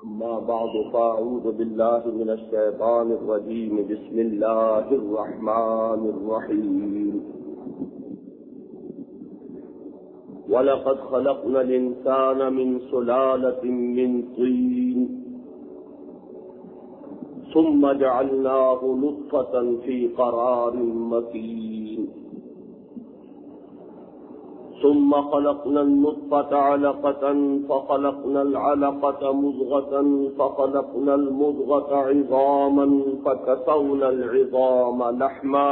أما بعد فأعوذ بالله من الشيطان الرجيم. بسم الله الرحمن الرحيم. ولقد خلقنا الإنسان من سلالة من طين ثم جعلناه نطفة في قرار مكين ثم خلقنا النطفة علقة فخلقنا العلقة مضغة فخلقنا المضغة عظاما فكسونا العظام لحما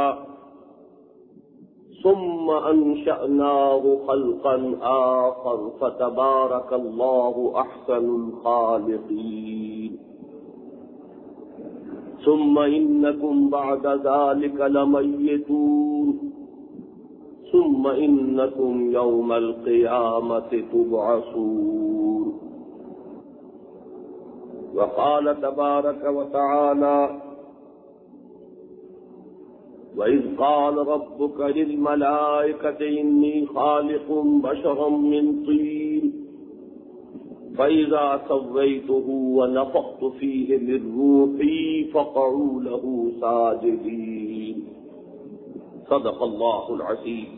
ثم أنشأناه خلقا آخر فتبارك الله أحسن الخالقين. ثم إنكم بعد ذلك لميتون ثم إنكم يوم القيامة تبعثون. وقال تبارك وتعالى: وإذ قال ربك للملائكة إني خالق بشرا من طين فإذا سويته ونفخت فيه من روحي فقعوا له ساجدين. صدق الله العظيم.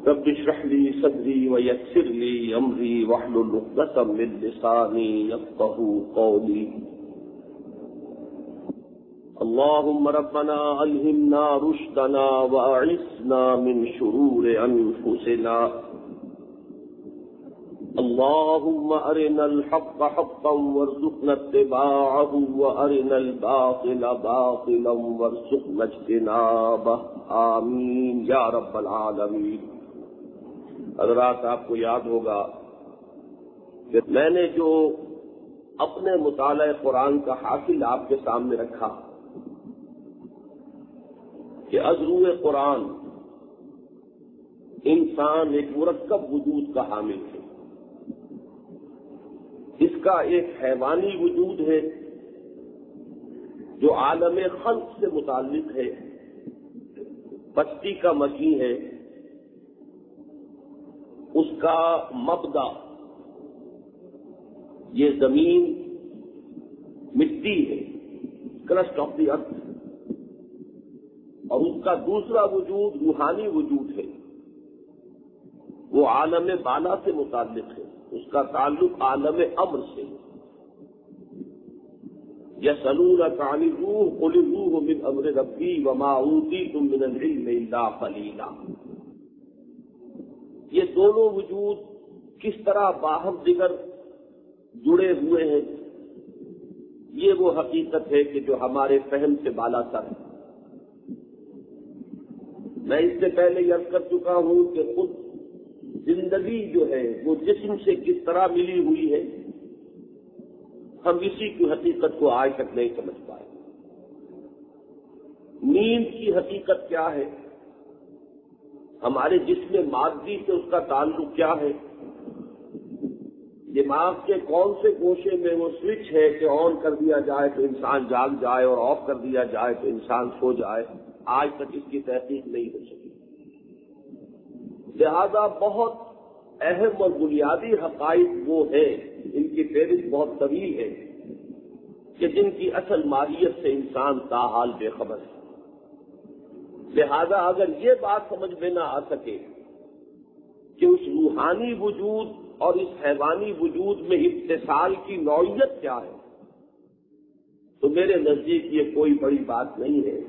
رب اشرح لي صدري ويسر لي أمري واحلل عقدة من لساني يفقهوا قولي. اللهم ربنا ألهمنا رشدنا وأعصمنا من شرور أنفسنا. اللهم أرنا الحق حقا وارزقنا اتباعه وأرنا الباطل باطلا وارزقنا اجتنابه. آمین یا رب العالمین. حضرات، آپ کو یاد ہوگا کہ میں نے جو اپنے مطالعہ قرآن کا حاصل آپ کے سامنے رکھا کہ از روح قرآن انسان ایک مرکب وجود کا حامل ہے. اس کا ایک حیوانی وجود ہے جو عالم خلق سے متعلق ہے، پستی کا مسیح ہے. اس کا مبدا یہ زمین مٹی ہے، کرسٹ آف دی ارتھ. اور اس کا دوسرا وجود روحانی وجود ہے، وہ عالم بالا سے متعلق ہے. اس کا تعلق عالم امر سے. یسألونک عن الروح قل الروح من امر ربی وما اوتیتم من العلم الا قلیلا. یہ دونوں وجود کس طرح باہم دیگر جڑے ہوئے ہیں، یہ وہ حقیقت ہے کہ جو ہمارے فہم سے بالا تر ہے. میں اس سے پہلے یہ عرض کر چکا ہوں کہ خود زندگی جو ہے وہ جسم سے کس طرح ملی ہوئی ہے، ہم اسی کی حقیقت کو آج تک نہیں سمجھ پائے. نیند کی حقیقت کیا ہے، ہمارے جسم مادی سے اس کا تعلق کیا ہے، دماغ کے کون سے گوشے میں وہ سوئچ ہے کہ آن کر دیا جائے تو انسان جاگ جائے اور آف کر دیا جائے تو انسان سو جائے، آج تک اس کی تحقیق نہیں ہو سکی. لہذا بہت اہم اور بنیادی حقائق وہ ہیں، ان کی فہرست بہت طویل ہے کہ جن کی اصل ماہیت سے انسان تاحال بے خبر ہے. لہذا اگر یہ بات سمجھ میں نہ آ سکے کہ اس روحانی وجود اور اس حیوانی وجود میں اتصال کی نوعیت کیا ہے، تو میرے نزدیک یہ کوئی بڑی بات نہیں ہے.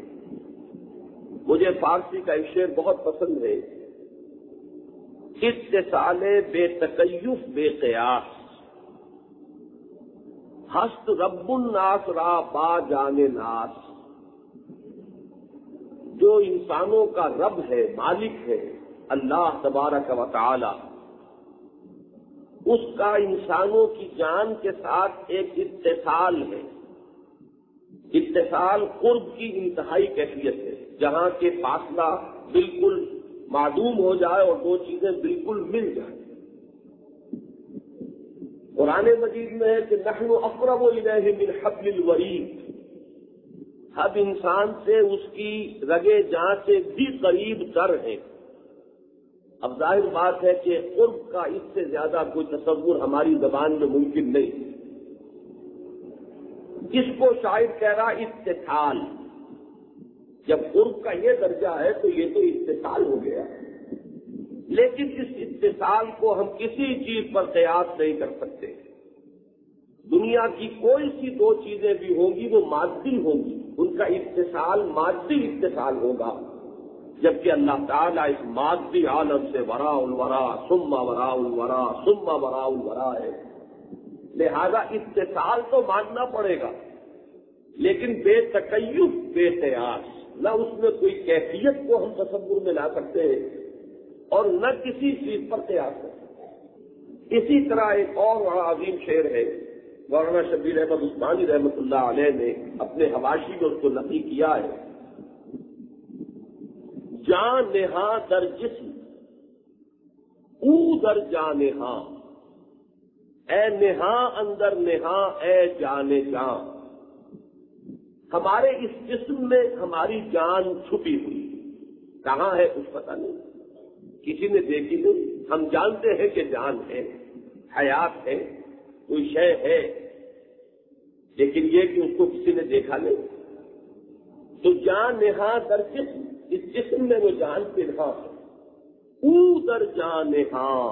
مجھے فارسی کا ایک شعر بہت پسند ہے: اتصال بے تکیف بے قیاس ہست رب الناس را با جان ناس. جو انسانوں کا رب ہے، مالک ہے، اللہ تبارک و تعالی، اس کا انسانوں کی جان کے ساتھ ایک اتصال ہے. اتصال قرب کی انتہائی کیفیت ہے، جہاں کے فاصلہ بالکل معدوم ہو جائے اور دو چیزیں بالکل مل جائیں. قرآن مجید میں ہے کہ نحن اقرب الیہ من حبل الورید. ہم انسان سے اس کی رگے جان سے بھی قریب تر ہیں. اب ظاہر بات ہے کہ قرب کا اس سے زیادہ کوئی تصور ہماری زبان میں ممکن نہیں. اس کو شاعر کہہ رہا اتصال. جب قرب کا یہ درجہ ہے تو یہ تو اتصال ہو گیا، لیکن اس اتصال کو ہم کسی چیز پر قیاس نہیں کر سکتے. دنیا کی کوئی سی دو چیزیں بھی ہوں گی وہ مادی ہوں گی، ان کا اتصال مادی اتصال ہوگا، جبکہ اللہ تعالیٰ اس مادی عالم سے وراء الورا ثم وراء الورا ثم وراء الورا ہے. لہذا اتصال تو ماننا پڑے گا، لیکن بے تکیف بے قیاس. نہ اس میں کوئی کیفیت کو ہم تصور میں لا سکتے ہیں اور نہ کسی چیز پر قیاس کر سکتے ہیں. اسی طرح ایک اور بڑا عظیم شعر ہے، مولانا شبیر احمد عثمانی رحمۃ اللہ علیہ نے اپنے حواشی میں اس کو نقل کیا ہے. جان نہاں در جسم او در جان نہاں، اے نہاں اندر نہاں اے جان جان. ہمارے اس جسم میں ہماری جان چھپی ہوئی، کہاں ہے کچھ پتہ نہیں، کسی نے دیکھی نہیں. ہم جانتے ہیں کہ جان ہے، حیات ہے، کوئی شے ہے، لیکن یہ کہ اس کو کسی نے دیکھا نہیں. تو جان نہاں در جسم، اس جسم میں وہ جان پنہا ہے. او در جان نہاں.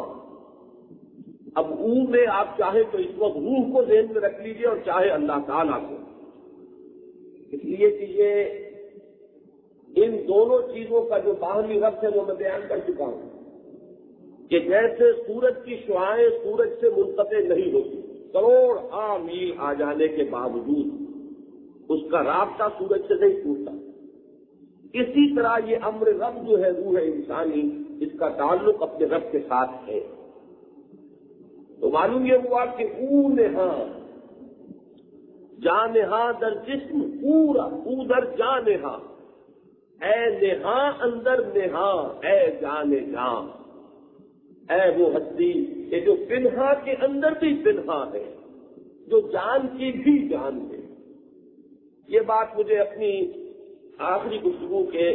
اب او میں آپ چاہیں تو اس وقت روح کو ذہن میں رکھ لیجئے اور چاہے اللہ تعالیٰ کو، اس لیے کہ یہ ان دونوں چیزوں کا جو باہمی ربط ہے وہ میں بیان کر چکا ہوں کہ جیسے سورج کی شعاعیں سورج سے منقطع نہیں ہوتی، کروڑ میل آ جانے کے باوجود اس کا رابطہ سورج سے نہیں ٹوٹتا، اسی طرح یہ امر رب جو ہے روح انسانی، اس کا تعلق اپنے رب کے ساتھ ہے. تو معلوم یہ ہوا کہ او نہاں جان نہاں در جسم پورا او در جان نہاں، اے نہاں اندر نہاں اے جان جان. اے وہ ہستی کہ جو پنہا کے اندر بھی پنہا ہے، جو جان کی بھی جان ہے. یہ بات مجھے اپنی آخری گفتگو کے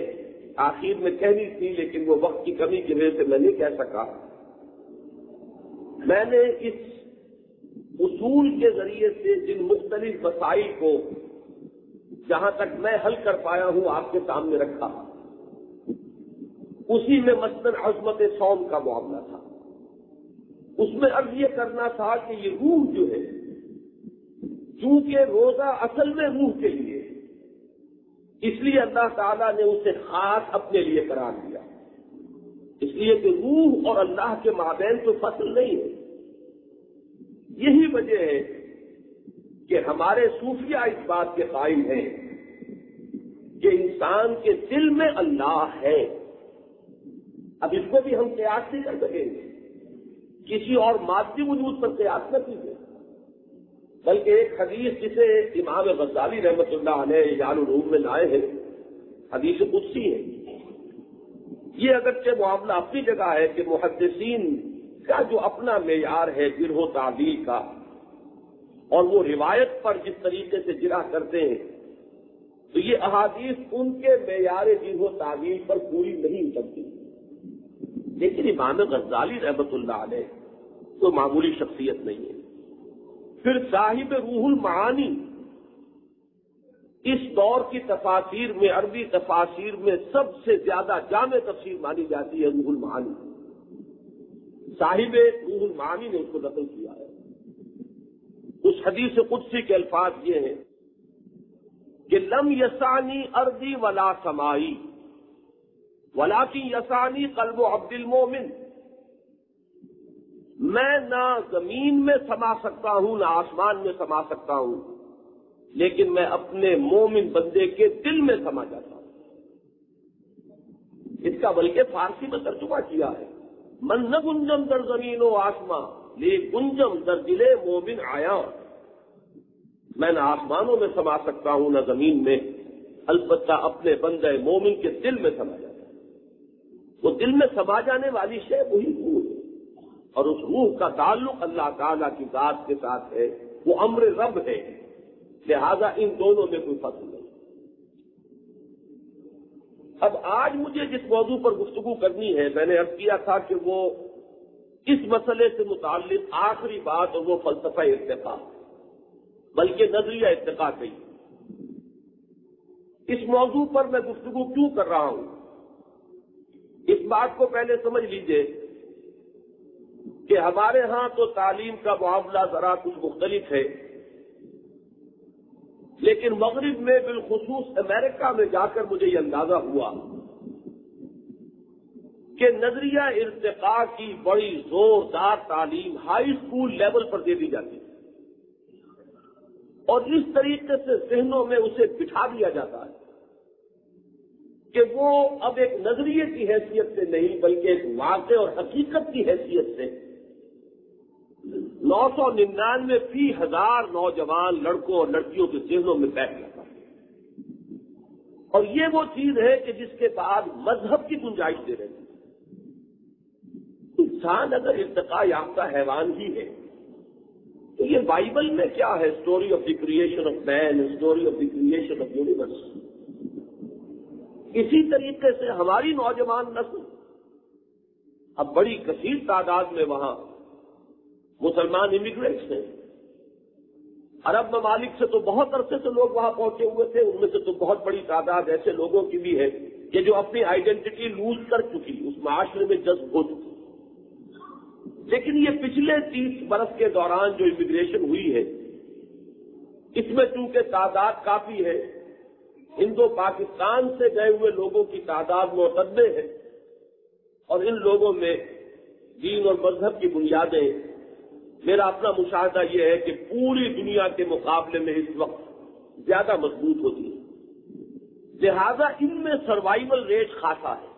آخر میں کہنی تھی، لیکن وہ وقت کی کمی کی وجہ سے میں نہیں کہہ سکا. میں نے اس اصول کے ذریعے سے جن مختلف مسائل کو جہاں تک میں حل کر پایا ہوں آپ کے سامنے رکھا، اسی میں مثلاً عظمت صوم کا معاملہ تھا. اس میں عرض یہ کرنا تھا کہ یہ روح جو ہے، چونکہ روزہ اصل میں روح کے لیے، اس لیے اللہ تعالیٰ نے اسے خاص اپنے لیے قرار دیا، اس لیے کہ روح اور اللہ کے مابین تو فصل نہیں ہے. یہی وجہ ہے کہ ہمارے صوفیہ اس بات کے قائل ہیں کہ انسان کے دل میں اللہ ہے. اب اس کو بھی ہم قیاس نہیں کر سکیں گے، کسی اور مادی وجود پر قیاس نہ کیجیے، بلکہ ایک حدیث جسے امام غزالی رحمۃ اللہ علیہ احیاء العلوم میں لائے ہیں، حدیث قدسی ہے. یہ اگرچہ معاملہ اپنی جگہ ہے کہ محدثین کا جو اپنا معیار ہے جرح و تعدیل کا، اور وہ روایت پر جس طریقے سے جرح کرتے ہیں، تو یہ احادیث ان کے معیار جرح و تعدیل پر پوری نہیں اترتی. لیکن امام غزالی رحمۃ اللہ علیہ تو معمولی شخصیت نہیں ہے. پھر صاحب روح المعانی، اس دور کی تفاسیر میں، عربی تفاسیر میں سب سے زیادہ جامع تفسیر مانی جاتی ہے روح المعانی. صاحب روح المعانی نے اس کو نقل کیا ہے. اس حدیث قدسی کے الفاظ یہ ہیں کہ لم یسانی ارضی ولا سمائی ولیکن یسانی قلب عبد المومن. میں نہ زمین میں سما سکتا ہوں نہ آسمان میں سما سکتا ہوں، لیکن میں اپنے مومن بندے کے دل میں سما جاتا ہوں. اس کا بلکہ فارسی میں ترجمہ کیا ہے، من نہ گنجم در زمین و آسمان لے گنجم در دل مومن آیا. میں نہ آسمانوں میں سما سکتا ہوں نہ زمین میں، البتہ اپنے بندے مومن کے دل میں سما جاتا ہوں. وہ دل میں سما جانے والی شے وہی روح ہے، اور اس روح کا تعلق اللہ تعالیٰ کی ذات کے ساتھ ہے، وہ امر رب ہے. لہذا ان دونوں میں کوئی فرق نہیں. اب آج مجھے جس موضوع پر گفتگو کرنی ہے، میں نے عرض کیا تھا کہ وہ اس مسئلے سے متعلق آخری بات اور وہ فلسفہ ارتقاء، بلکہ نظریہ ارتقاء کہی۔ اس موضوع پر میں گفتگو کیوں کر رہا ہوں، اس بات کو پہلے سمجھ لیجئے کہ ہمارے ہاں تو تعلیم کا معاملہ ذرا کچھ مختلف ہے، لیکن مغرب میں بالخصوص امریکہ میں جا کر مجھے یہ اندازہ ہوا کہ نظریہ ارتقاء کی بڑی زوردار تعلیم ہائی اسکول لیول پر دے دی جاتی ہے اور اس طریقے سے ذہنوں میں اسے بٹھا دیا جاتا ہے کہ وہ اب ایک نظریے کی حیثیت سے نہیں بلکہ ایک واقع اور حقیقت کی حیثیت سے 999 فی 1000 نوجوان لڑکوں اور لڑکیوں کے ذہنوں میں بیٹھ جاتا ہے، اور یہ وہ چیز ہے کہ جس کے بعد مذہب کی گنجائش دے رہی ہے۔ انسان اگر ارتقاء یافتہ حیوان ہی ہے تو یہ بائبل میں کیا ہے، story of the creation of man, story of the creation of universe. اسی طریقے سے ہماری نوجوان نسل اب بڑی کثیر تعداد میں وہاں مسلمان امیگرینٹس ہیں، عرب ممالک سے تو بہت عرصے سے لوگ وہاں پہنچے ہوئے تھے، ان میں سے تو بہت بڑی تعداد ایسے لوگوں کی بھی ہے کہ جو اپنی آئیڈینٹی لوز کر چکی، اس معاشرے میں جذب ہو چکی۔ لیکن یہ پچھلے 30 برس کے دوران جو امیگریشن ہوئی ہے، اس میں چونکہ تعداد کافی ہے، ہندو پاکستان سے گئے ہوئے لوگوں کی تعداد معتدل ہے، اور ان لوگوں میں دین اور مذہب کی بنیادیں، میرا اپنا مشاہدہ یہ ہے کہ پوری دنیا کے مقابلے میں اس وقت زیادہ مضبوط ہوتی ہے، لہذا ان میں سروائیول ریٹ خاصا ہے۔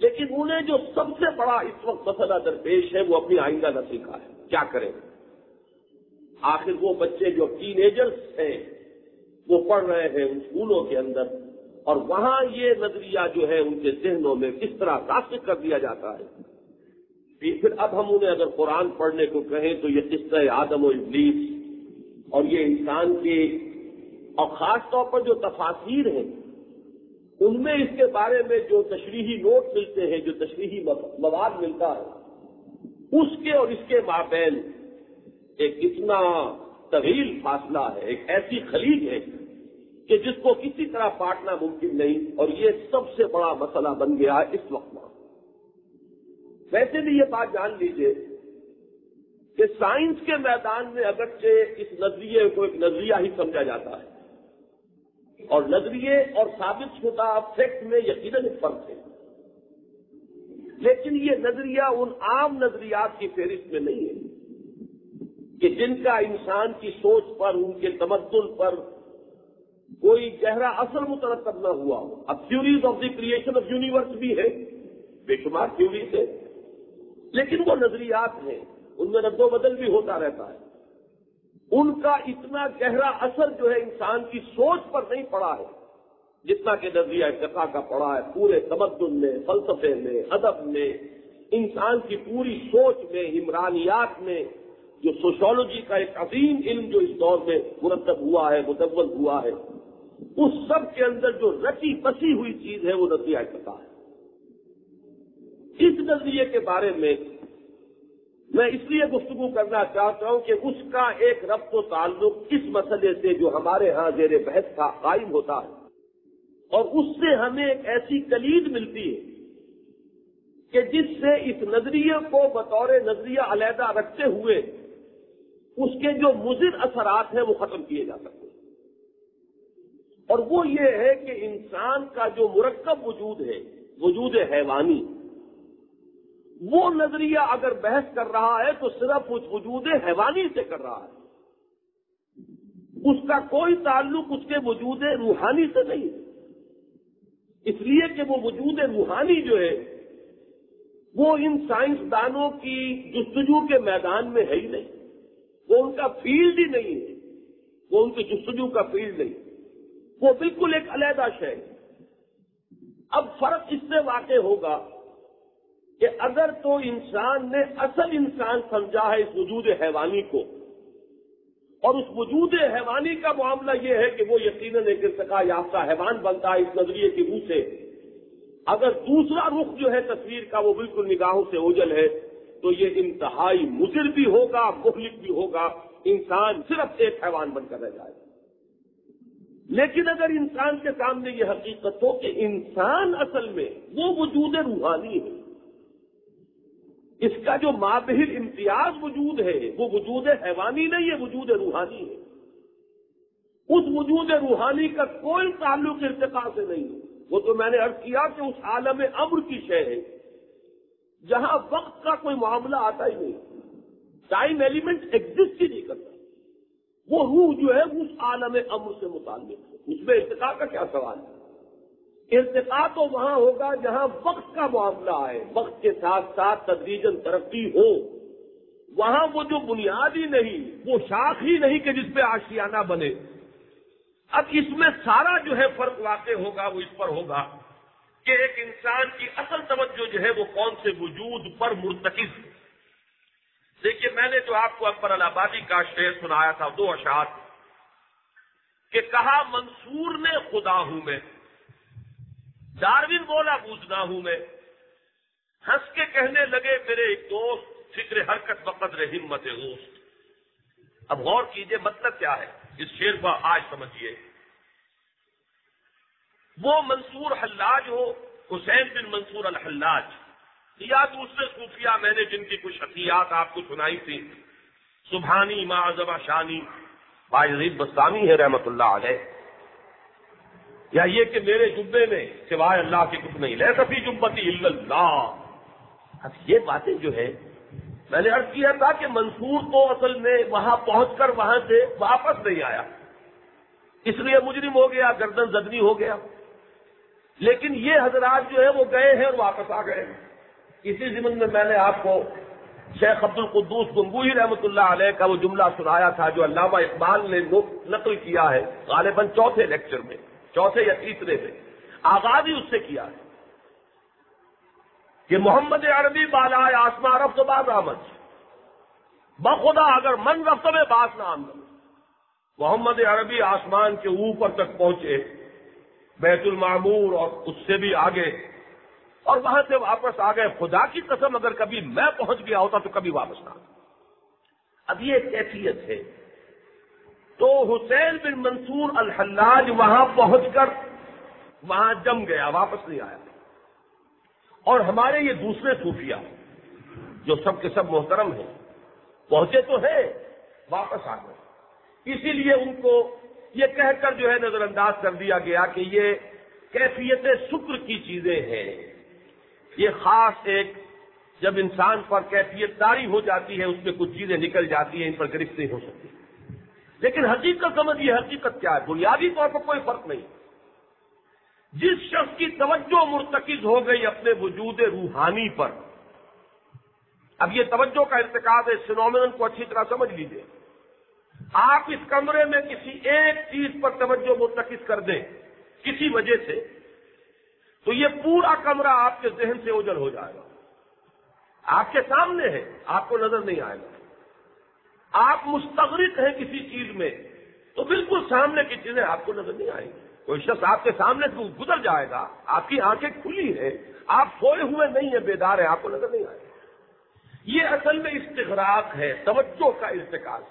لیکن انہیں جو سب سے بڑا اس وقت مسئلہ درپیش ہے وہ اپنی آئندہ نسل کا ہے، کیا کریں؟ آخر وہ بچے جو ٹین ایجرز ہیں وہ پڑھ رہے ہیں ان اسکولوں کے اندر، اور وہاں یہ نظریہ جو ہے ان کے ذہنوں میں کس طرح راسخ کر دیا جاتا ہے۔ پھر اب ہم انہیں اگر قرآن پڑھنے کو کہیں تو یہ قصہ آدم و ابلیس اور یہ انسان کے، اور خاص طور پر جو تفاسیر ہیں ان میں اس کے بارے میں جو تشریحی نوٹ ملتے ہیں، جو تشریحی مواد ملتا ہے، اس کے اور اس کے مابین ایک اتنا طویل فاصلہ ہے، ایک ایسی خلیج ہے کہ جس کو کسی طرح پاٹنا ممکن نہیں، اور یہ سب سے بڑا مسئلہ بن گیا ہے اس وقت میں۔ ویسے بھی یہ بات جان لیجئے کہ سائنس کے میدان میں اگرچہ اس نظریے کو ایک نظریہ ہی سمجھا جاتا ہے، اور نظریے اور ثابت شدہ فیکٹ میں یقیناً ایک فرق ہے، لیکن یہ نظریہ ان عام نظریات کی فہرست میں نہیں ہے کہ جن کا انسان کی سوچ پر، ان کے تمدن پر کوئی گہرا اثر مترتب نہ ہوا ہو۔ اب theories of the creation of universe بھی ہے، بے شمار تھیوریز ہے، لیکن وہ نظریات ہیں، ان میں رد و بدل بھی ہوتا رہتا ہے۔ ان کا اتنا گہرا اثر جو ہے انسان کی سوچ پر نہیں پڑا ہے جتنا کہ نظریہ ارتقاء کا پڑا ہے، پورے تمدن میں، فلسفے میں، ادب میں، انسان کی پوری سوچ میں، عمرانیات میں، جو سوشولوجی کا ایک عظیم علم جو اس دور میں مرتب ہوا ہے، مدون ہوا ہے، اس سب کے اندر جو رچی بسی ہوئی چیز ہے وہ نظریہ ارتقاء ہے۔ اس نظریے کے بارے میں میں اس لیے گفتگو کرنا چاہتا ہوں کہ اس کا ایک ربط و تعلق اس مسئلے سے جو ہمارے ہاں زیر بحث تھا قائم ہوتا ہے، اور اس سے ہمیں ایک ایسی کلید ملتی ہے کہ جس سے اس نظریے کو بطور نظریہ علیحدہ رکھتے ہوئے اس کے جو مضر اثرات ہیں وہ ختم کیے جا سکتے ہیں، اور وہ یہ ہے کہ انسان کا جو مرکب وجود ہے، وجود حیوانی، وہ نظریہ اگر بحث کر رہا ہے تو صرف اس وجود حیوانی سے کر رہا ہے، اس کا کوئی تعلق اس کے وجود روحانی سے نہیں ہے، اس لیے کہ وہ وجود روحانی جو ہے وہ ان سائنسدانوں کی جستجو کے میدان میں ہے ہی نہیں، وہ ان کا فیلڈ ہی نہیں ہے، وہ ان کی جستجو کا فیلڈ نہیں، وہ بالکل ایک علیحدہ شے ہے۔ اب فرق اس سے واقع ہوگا کہ اگر تو انسان نے اصل انسان سمجھا ہے اس وجود حیوانی کو، اور اس وجود حیوانی کا معاملہ یہ ہے کہ وہ یقیناً ایک ارتقاء یافتہ حیوان بنتا ہے اس نظریے کی روح سے. اگر دوسرا رخ جو ہے تصویر کا وہ بالکل نگاہوں سے اوجھل ہے تو یہ انتہائی مضر بھی ہوگا، مہلک بھی ہوگا. انسان صرف ایک حیوان بن کر رہ جائے. لیکن اگر انسان کے سامنے یہ حقیقت ہو کہ انسان اصل میں وہ وجود روحانی ہے، اس کا جو مابہر امتیاز وجود ہے وہ وجود حیوانی نہیں ہے، وجود روحانی ہے. اس وجود روحانی کا کوئی تعلق ارتقاء سے نہیں ہے. وہ تو میں نے عرض کیا کہ اس عالم امر کی شے ہے جہاں وقت کا کوئی معاملہ آتا ہی نہیں، ٹائم ایلیمنٹ ایگزسٹ ہی نہیں کرتا. وہ روح جو ہے اس عالم امر سے متعلق ہے، اس میں ارتقاء کا کیا سوال ہے؟ ارتقاء تو وہاں ہوگا جہاں وقت کا معاملہ آئے، وقت کے ساتھ ساتھ تدریجاً ترقی ہو. وہاں وہ جو بنیادی نہیں، وہ شاخ ہی نہیں کہ جس پہ آشیانہ بنے. اب اس میں سارا جو ہے فرق واقع ہوگا وہ اس پر ہوگا کہ ایک انسان کی اصل توجہ جو ہے وہ کون سے وجود پر مرتکز ہے. دیکھیے میں نے جو آپ کو اکبر الہآبادی کا شعر سنایا تھا، 2 اشعار کہ کہا منصور نے خدا ہوں میں، ڈاروین بولا بوجھنا ہوں میں، ہنس کے کہنے لگے میرے ایک دوست فکر حرکت بقدر ہمت اوست. اب غور کیجئے مطلب کیا ہے اس شعر کو، آج سمجھیے. وہ منصور حلاج ہو، حسین بن منصور الحلاج، یا دوسرے صوفیاء میں نے جن کی کچھ حقیقات آپ کو سنائی تھی، سبحانی ما عظم شانی باجید بستامی ہے رحمت اللہ علیہ، یا یہ کہ میرے جبے میں سوائے اللہ کے کچھ نہیں، لیس فی جبتی الا اللہ. اب یہ باتیں جو ہے میں نے عرض کیا تھا کہ منصور تو اصل میں وہاں پہنچ کر وہاں سے واپس نہیں آیا، اس لیے مجرم ہو گیا، گردن زدنی ہو گیا. لیکن یہ حضرات جو ہے وہ گئے ہیں اور واپس آ گئے. اسی ضمن میں میں نے آپ کو شیخ عبد القدوس گنگوہی رحمۃ اللہ علیہ کا وہ جملہ سنایا تھا جو علامہ اقبال نے نقل کیا ہے غالباً 4تھے لیکچر میں، 4تھے یا 3رے میں، آغاز ہی اس سے کیا ہے کہ محمد عربی بالائے آسمان رفت باز آمد بخدا اگر من رفت میں باس نہ آمد. محمد عربی آسمان کے اوپر تک پہنچے، بیت المعمور اور اس سے بھی آگے، اور وہاں سے واپس آ گئے. خدا کی قسم اگر کبھی میں پہنچ گیا ہوتا تو کبھی واپس نہ. اب یہ کیفیت ہے. تو حسین بن منصور الحلاج وہاں پہنچ کر وہاں جم گیا، واپس نہیں آیا. اور ہمارے یہ دوسرے صوفیاء جو سب کے سب محترم ہیں، پہنچے تو ہیں، واپس آ گئے. اسی لیے ان کو یہ کہہ کر جو ہے نظر انداز کر دیا گیا کہ یہ کیفیت شکر کی چیزیں ہیں. یہ خاص ایک جب انسان پر کیفیت طاری ہو جاتی ہے، اس میں کچھ چیزیں نکل جاتی ہیں، ان پر گرفت نہیں ہو سکتی. لیکن حقیقت سمجھیے، حقیقت کیا ہے؟ بنیادی طور پر کوئی فرق نہیں. جس شخص کی توجہ مرتکز ہو گئی اپنے وجود روحانی پر، اب یہ توجہ کا ارتکاز ہے، اس فینومینن کو اچھی طرح سمجھ لیجیے. آپ اس کمرے میں کسی ایک چیز پر توجہ مرتکز کر دیں کسی وجہ سے، تو یہ پورا کمرہ آپ کے ذہن سے اوجھل ہو جائے گا. آپ کے سامنے ہے، آپ کو نظر نہیں آئے گا. آپ مستغرق ہیں کسی چیز میں تو بالکل سامنے کی چیزیں آپ کو نظر نہیں آئیں گی. کوئی شخص آپ کے سامنے سے گزر جائے گا، آپ کی آنکھیں کھلی ہیں، آپ سوئے ہوئے نہیں ہیں، بیدار ہیں، آپ کو نظر نہیں آئے گا. یہ اصل میں استغراق ہے، توجہ کا ارتکاز.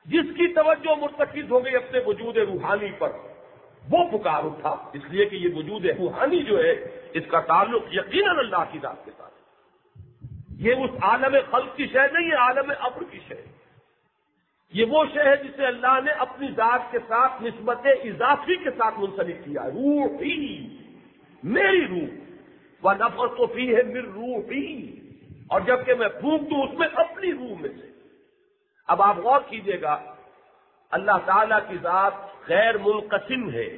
جس کی توجہ مرتکز ہو گئی اپنے وجود روحانی پر، وہ پکار اٹھا، اس لیے کہ یہ وجود روحانی جو ہے اس کا تعلق یقیناً اللہ کی ذات کے ساتھ. یہ اس عالم خلق کی شے نہیں ہے، عالم امر کی شے. یہ وہ شے ہے جسے اللہ نے اپنی ذات کے ساتھ نسبت اضافی کے ساتھ منسلک کیا. روحی، میری روح، ونفخت فیہ من روحی، اور جبکہ میں پھونک دوں اس میں اپنی روح میں سے. اب آپ غور کیجئے گا، اللہ تعالیٰ کی ذات غیر منقسم ہے،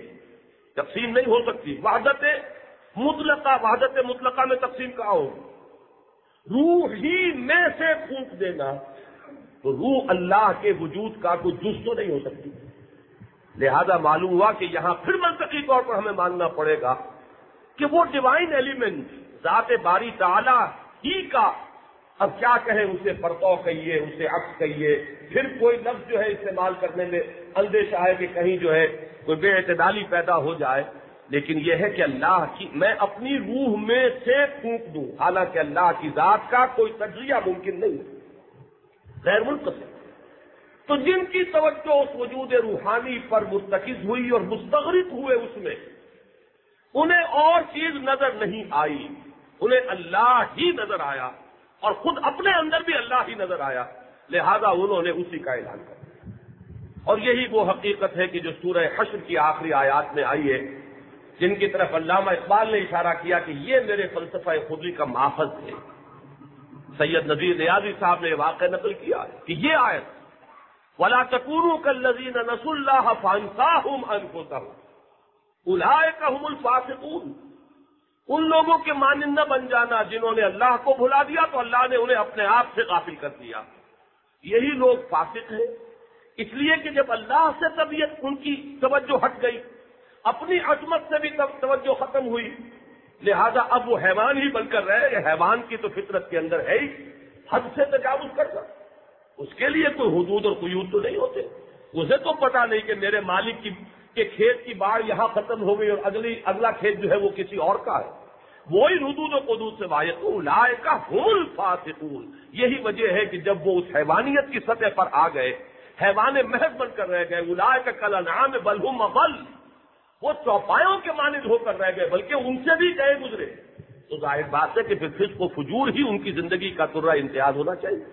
تقسیم نہیں ہو سکتی. وحدت مطلقہ میں تقسیم کہاں ہوگی؟ روح ہی میں سے پھونک دینا تو روح اللہ کے وجود کا کوئی جز تو نہیں ہو سکتی. لہذا معلوم ہوا کہ یہاں پھر منطقی طور پر ہمیں ماننا پڑے گا کہ وہ ڈیوائن ایلیمنٹ ذات باری تعالیٰ ہی کا اب کیا کہیں، اسے پرتو کہیے، اسے عکس کہیے، پھر کوئی لفظ جو ہے استعمال کرنے میں اندیشہ ہے کہ کہیں جو ہے کوئی بے اعتدالی پیدا ہو جائے. لیکن یہ ہے کہ اللہ کی میں اپنی روح میں سے پھونک دوں، حالانکہ اللہ کی ذات کا کوئی تجزیہ ممکن نہیں ہے، غیر منقطع. تو جن کی توجہ اس وجود روحانی پر مرتکز ہوئی اور مستغرق ہوئے اس میں، انہیں اور چیز نظر نہیں آئی، انہیں اللہ ہی نظر آیا اور خود اپنے اندر بھی اللہ ہی نظر آیا، لہذا انہوں نے اسی کا اعلان کر دیا. اور یہی وہ حقیقت ہے کہ جو سورہ حشر کی آخری آیات میں آئی ہے، جن کی طرف علامہ اقبال نے اشارہ کیا کہ یہ میرے فلسفہ خودی کا ماخذ ہے. سید نذیر ریاضی صاحب نے یہ واقعہ نقل کیا ہے کہ یہ آیت وَلَا تَكُونُوا كَالَّذِينَ نَسُوا اللَّهَ فَأَنسَاهُمْ أَنفُسَهُمْ أُولَٰئِكَ هُمُ الْفَاسِقُونَ، ان لوگوں کے مانند نہ بن جانا جنہوں نے اللہ کو بھلا دیا تو اللہ نے انہیں اپنے آپ سے غافل کر دیا. یہی لوگ فاسق ہیں، اس لیے کہ جب اللہ سے طبیعت ان کی توجہ ہٹ گئی، اپنی عظمت سے بھی توجہ ختم ہوئی، لہذا اب وہ حیوان ہی بن کر رہے. حیوان کی تو فطرت کے اندر ہے ہی حد سے تجاوز کرنا، اس کے لیے کوئی حدود اور قیود تو نہیں ہوتے. اسے تو پتا نہیں کہ میرے مالک کے کھیت کی باڑ یہاں ختم ہو گئی اور اگلا کھیت جو ہے وہ کسی اور کا ہے. وہی حدود و قدود سے واقف اولئک هم الفاسقون. یہی وجہ ہے کہ جب وہ اس حیوانیت کی سطح پر آ گئے، حیوان محض بن کر رہ گئے، اولئک کالانعام بل هم اضل، وہ چوپایوں کے مانند ہو کر رہ گئے بلکہ ان سے بھی گئے گزرے. تو ظاہر بات ہے کہ پھر فسق و فجور ہی ان کی زندگی کا ترہ امتیاز ہونا چاہیے.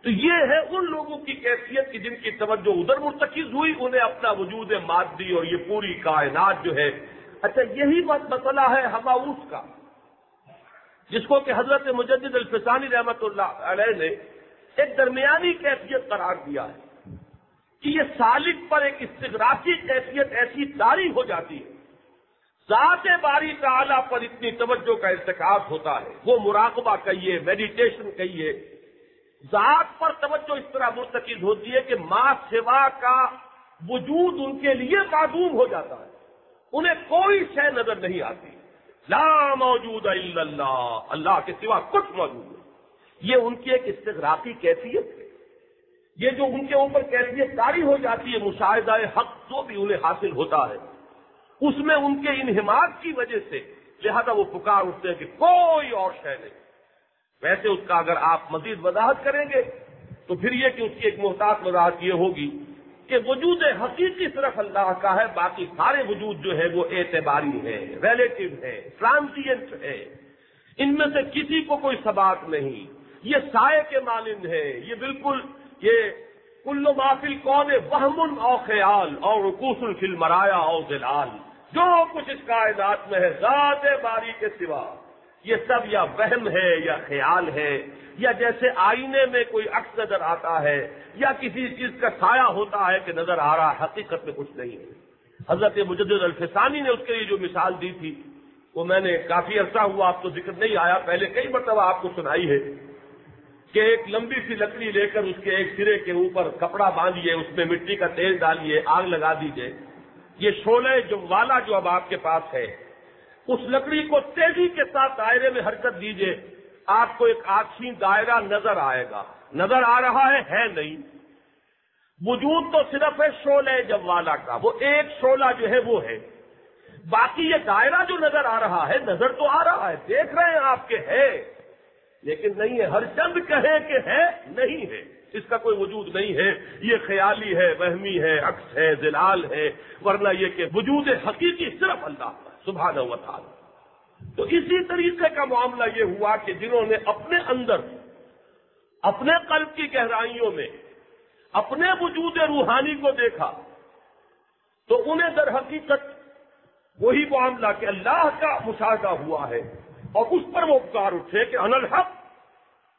تو یہ ہے ان لوگوں کی کیفیت کہ جن کی توجہ ادھر مرتکز ہوئی، انہیں اپنا وجود مادی اور یہ پوری کائنات جو ہے. اچھا، یہی مسئلہ ہے ہماؤس کا، جس کو کہ حضرت مجدد الفسانی رحمۃ اللہ علیہ نے ایک درمیانی کیفیت قرار دیا ہے کہ یہ سالک پر ایک استغراقی کیفیت ایسی طاری ہو جاتی ہے، ذات باری تعالیٰ پر اتنی توجہ کا ارتکاب ہوتا ہے، وہ مراقبہ کہیے، میڈیٹیشن کہیے، ذات پر توجہ اس طرح مرتکز ہوتی ہے کہ ما سوا کا وجود ان کے لیے معدوم ہو جاتا ہے، انہیں کوئی شے نظر نہیں آتی. لا موجود الا اللہ، اللہ کے سوا کچھ موجود نہیں. یہ ان کی ایک استغراقی کیفیت ہے. یہ جو ان کے اوپر کیفیت طاری ہو جاتی ہے، مشاہدہ حق جو بھی انہیں حاصل ہوتا ہے، اس میں ان کے انہماک کی وجہ سے لہذا وہ پکار اٹھتے ہیں کہ کوئی اور شے نہیں. ویسے اس کا اگر آپ مزید وضاحت کریں گے تو پھر یہ کہ اس کی ایک محتاط وضاحت یہ ہوگی کہ وجود حقیقی صرف اللہ کا ہے، باقی سارے وجود جو ہے وہ اعتباری ہے، ریلیٹو ہے، ٹرانزینٹ ہے، ان میں سے کسی کو کوئی ثبات نہیں. یہ سائے کے مانند ہے، یہ بالکل یہ کل ما فی الکون وہم او خیال اور رکوس فی المرایا او ظلال، جو کچھ اس کائنات میں ہے ذات باری کے سوا یہ سب یا وہم ہے یا خیال ہے، یا جیسے آئینے میں کوئی عکس نظر آتا ہے یا کسی چیز کا سایہ ہوتا ہے کہ نظر آ رہا، حقیقت میں کچھ نہیں ہے. حضرت مجدد الفسانی نے اس کے لیے جو مثال دی تھی وہ میں نے کافی عرصہ ہوا، آپ کو ذکر نہیں آیا، پہلے کئی مرتبہ آپ کو سنائی ہے کہ ایک لمبی سی لکڑی لے کر اس کے ایک سرے کے اوپر کپڑا باندھیے، اس میں مٹی کا تیل ڈالیے، آگ لگا دیجیے. یہ شعلہ جو والا جو اب آپ کے پاس ہے، اس لکڑی کو تیزی کے ساتھ دائرے میں حرکت دیجیے، آپ کو ایک آتشین دائرہ نظر آئے گا. نظر آ رہا ہے نہیں. وجود تو صرف ہے شعلہ جوالا کا، وہ ایک شعلہ جو ہے وہ ہے، باقی یہ دائرہ جو نظر آ رہا ہے، نظر تو آ رہا ہے، دیکھ رہے ہیں آپ کے ہے، لیکن نہیں ہے. ہر چند کہے کہ ہے، نہیں ہے، اس کا کوئی وجود نہیں ہے. یہ خیالی ہے، وہمی ہے، عکس ہے، ظلال ہے، ورنہ یہ کہ وجود حقیقی صرف اللہ کا سبحانہ و تعالی. تو اسی طریقے کا معاملہ یہ ہوا کہ جنہوں نے اپنے اندر، اپنے قلب کی گہرائیوں میں اپنے وجود روحانی کو دیکھا تو انہیں در حقیقت وہی معاملہ کہ اللہ کا مشاہدہ ہوا ہے اور اس پر وہ پکار اٹھے کہ انا الحق،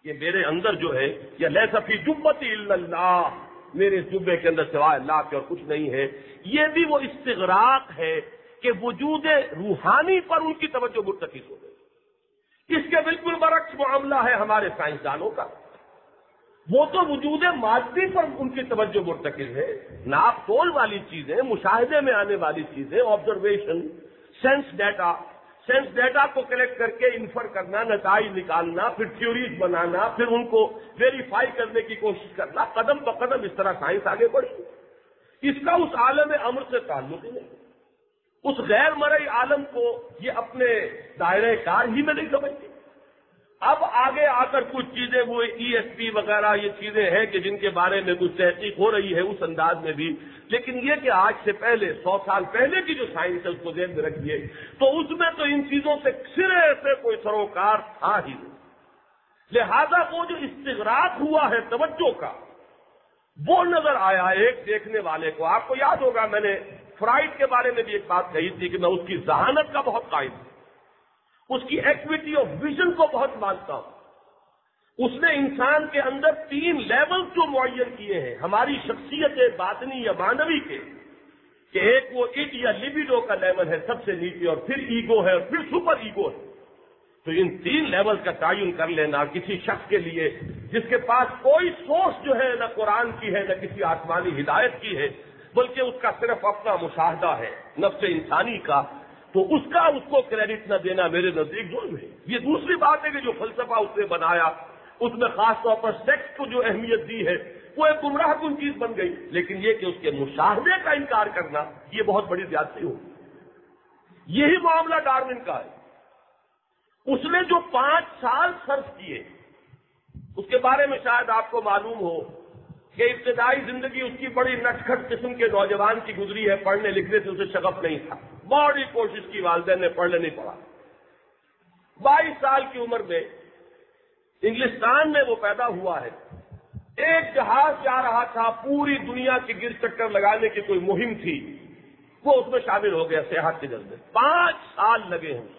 یہ میرے اندر جو ہے، یا لیس فی جبتی الا اللہ، میرے جبے کے اندر سوائے اللہ کے اور کچھ نہیں ہے. یہ بھی وہ استغراق ہے کہ وجود روحانی پر ان کی توجہ مرتکز ہو گئی. اس کے بالکل برعکس معاملہ ہے ہمارے سائنسدانوں کا. وہ تو وجود مادی پر ان کی توجہ مرتکز ہے، ناپ تول والی چیزیں، مشاہدے میں آنے والی چیزیں، observation, sense data, sense data کو کلیکٹ کر کے انفر کرنا، نتائج نکالنا، پھر تھیوریز بنانا، پھر ان کو ویریفائی کرنے کی کوشش کرنا، قدم بقدم اس طرح سائنس آگے بڑھی۔ اس کا اس عالم امر سے تعلق ہی نہیں، اس غیر مرئی عالم کو یہ اپنے دائرۂ کار ہی میں نہیں سمجھتی۔ اب آگے آ کر کچھ چیزیں وہ ESP وغیرہ یہ چیزیں ہیں کہ جن کے بارے میں کچھ تحقیق ہو رہی ہے اس انداز میں بھی، لیکن یہ کہ آج سے پہلے 100 سال پہلے کی جو سائنس ہے اس کو ذہن میں رکھیے تو اس میں تو ان چیزوں سے سرے سے کوئی سروکار تھا ہی نہیں۔ لہذا وہ جو استغراق ہوا ہے توجہ کا، وہ نظر آیا ایک دیکھنے والے کو۔ آپ کو یاد ہوگا میں نے فرائڈ کے بارے میں بھی ایک بات کہی تھی کہ میں اس کی ذہانت کا بہت قائل ہوں، اس کی ایکویٹی آف ویژن کو بہت مانتا ہوں۔ اس نے انسان کے اندر 3 لیول جو معین کیے ہیں ہماری شخصیت باطنی یا معنوی کے، کہ ایک وہ اٹ یا لیبیڈو کا لیول ہے سب سے نیچے، اور پھر ایگو ہے، اور پھر سپر ایگو ہے۔ تو ان 3 لیول کا تعین کر لینا کسی شخص کے لیے جس کے پاس کوئی سورس جو ہے نہ قرآن کی ہے نہ کسی آسمانی ہدایت کی ہے، بلکہ اس کا صرف اپنا مشاہدہ ہے نفس انسانی کا، تو اس کو کریڈٹ نہ دینا میرے نزدیک ظلم ہے۔ یہ دوسری بات ہے کہ جو فلسفہ اس نے بنایا اس میں خاص طور پر سیکس کو جو اہمیت دی ہے وہ ایک گمراہ کن چیز بن گئی، لیکن یہ کہ اس کے مشاہدے کا انکار کرنا یہ بہت بڑی زیادتی ہوگی۔ یہی معاملہ ڈارون کا ہے۔ اس نے جو 5 سال صرف کیے اس کے بارے میں شاید آپ کو معلوم ہو کہ ابتدائی زندگی اس کی بڑی نٹکھٹ قسم کے نوجوان کی گزری ہے، پڑھنے لکھنے سے اسے شغف نہیں تھا، بڑی کوشش کی والدین نے، پڑھنے نہیں پڑھا۔ 22 سال کی عمر میں انگلستان میں وہ پیدا ہوا ہے، ایک جہاز جا رہا تھا، پوری دنیا کے گرد چکر لگانے کی کوئی مہم تھی، وہ اس میں شامل ہو گیا سیاحت کے جذبے۔ 5 سال لگے ہیں۔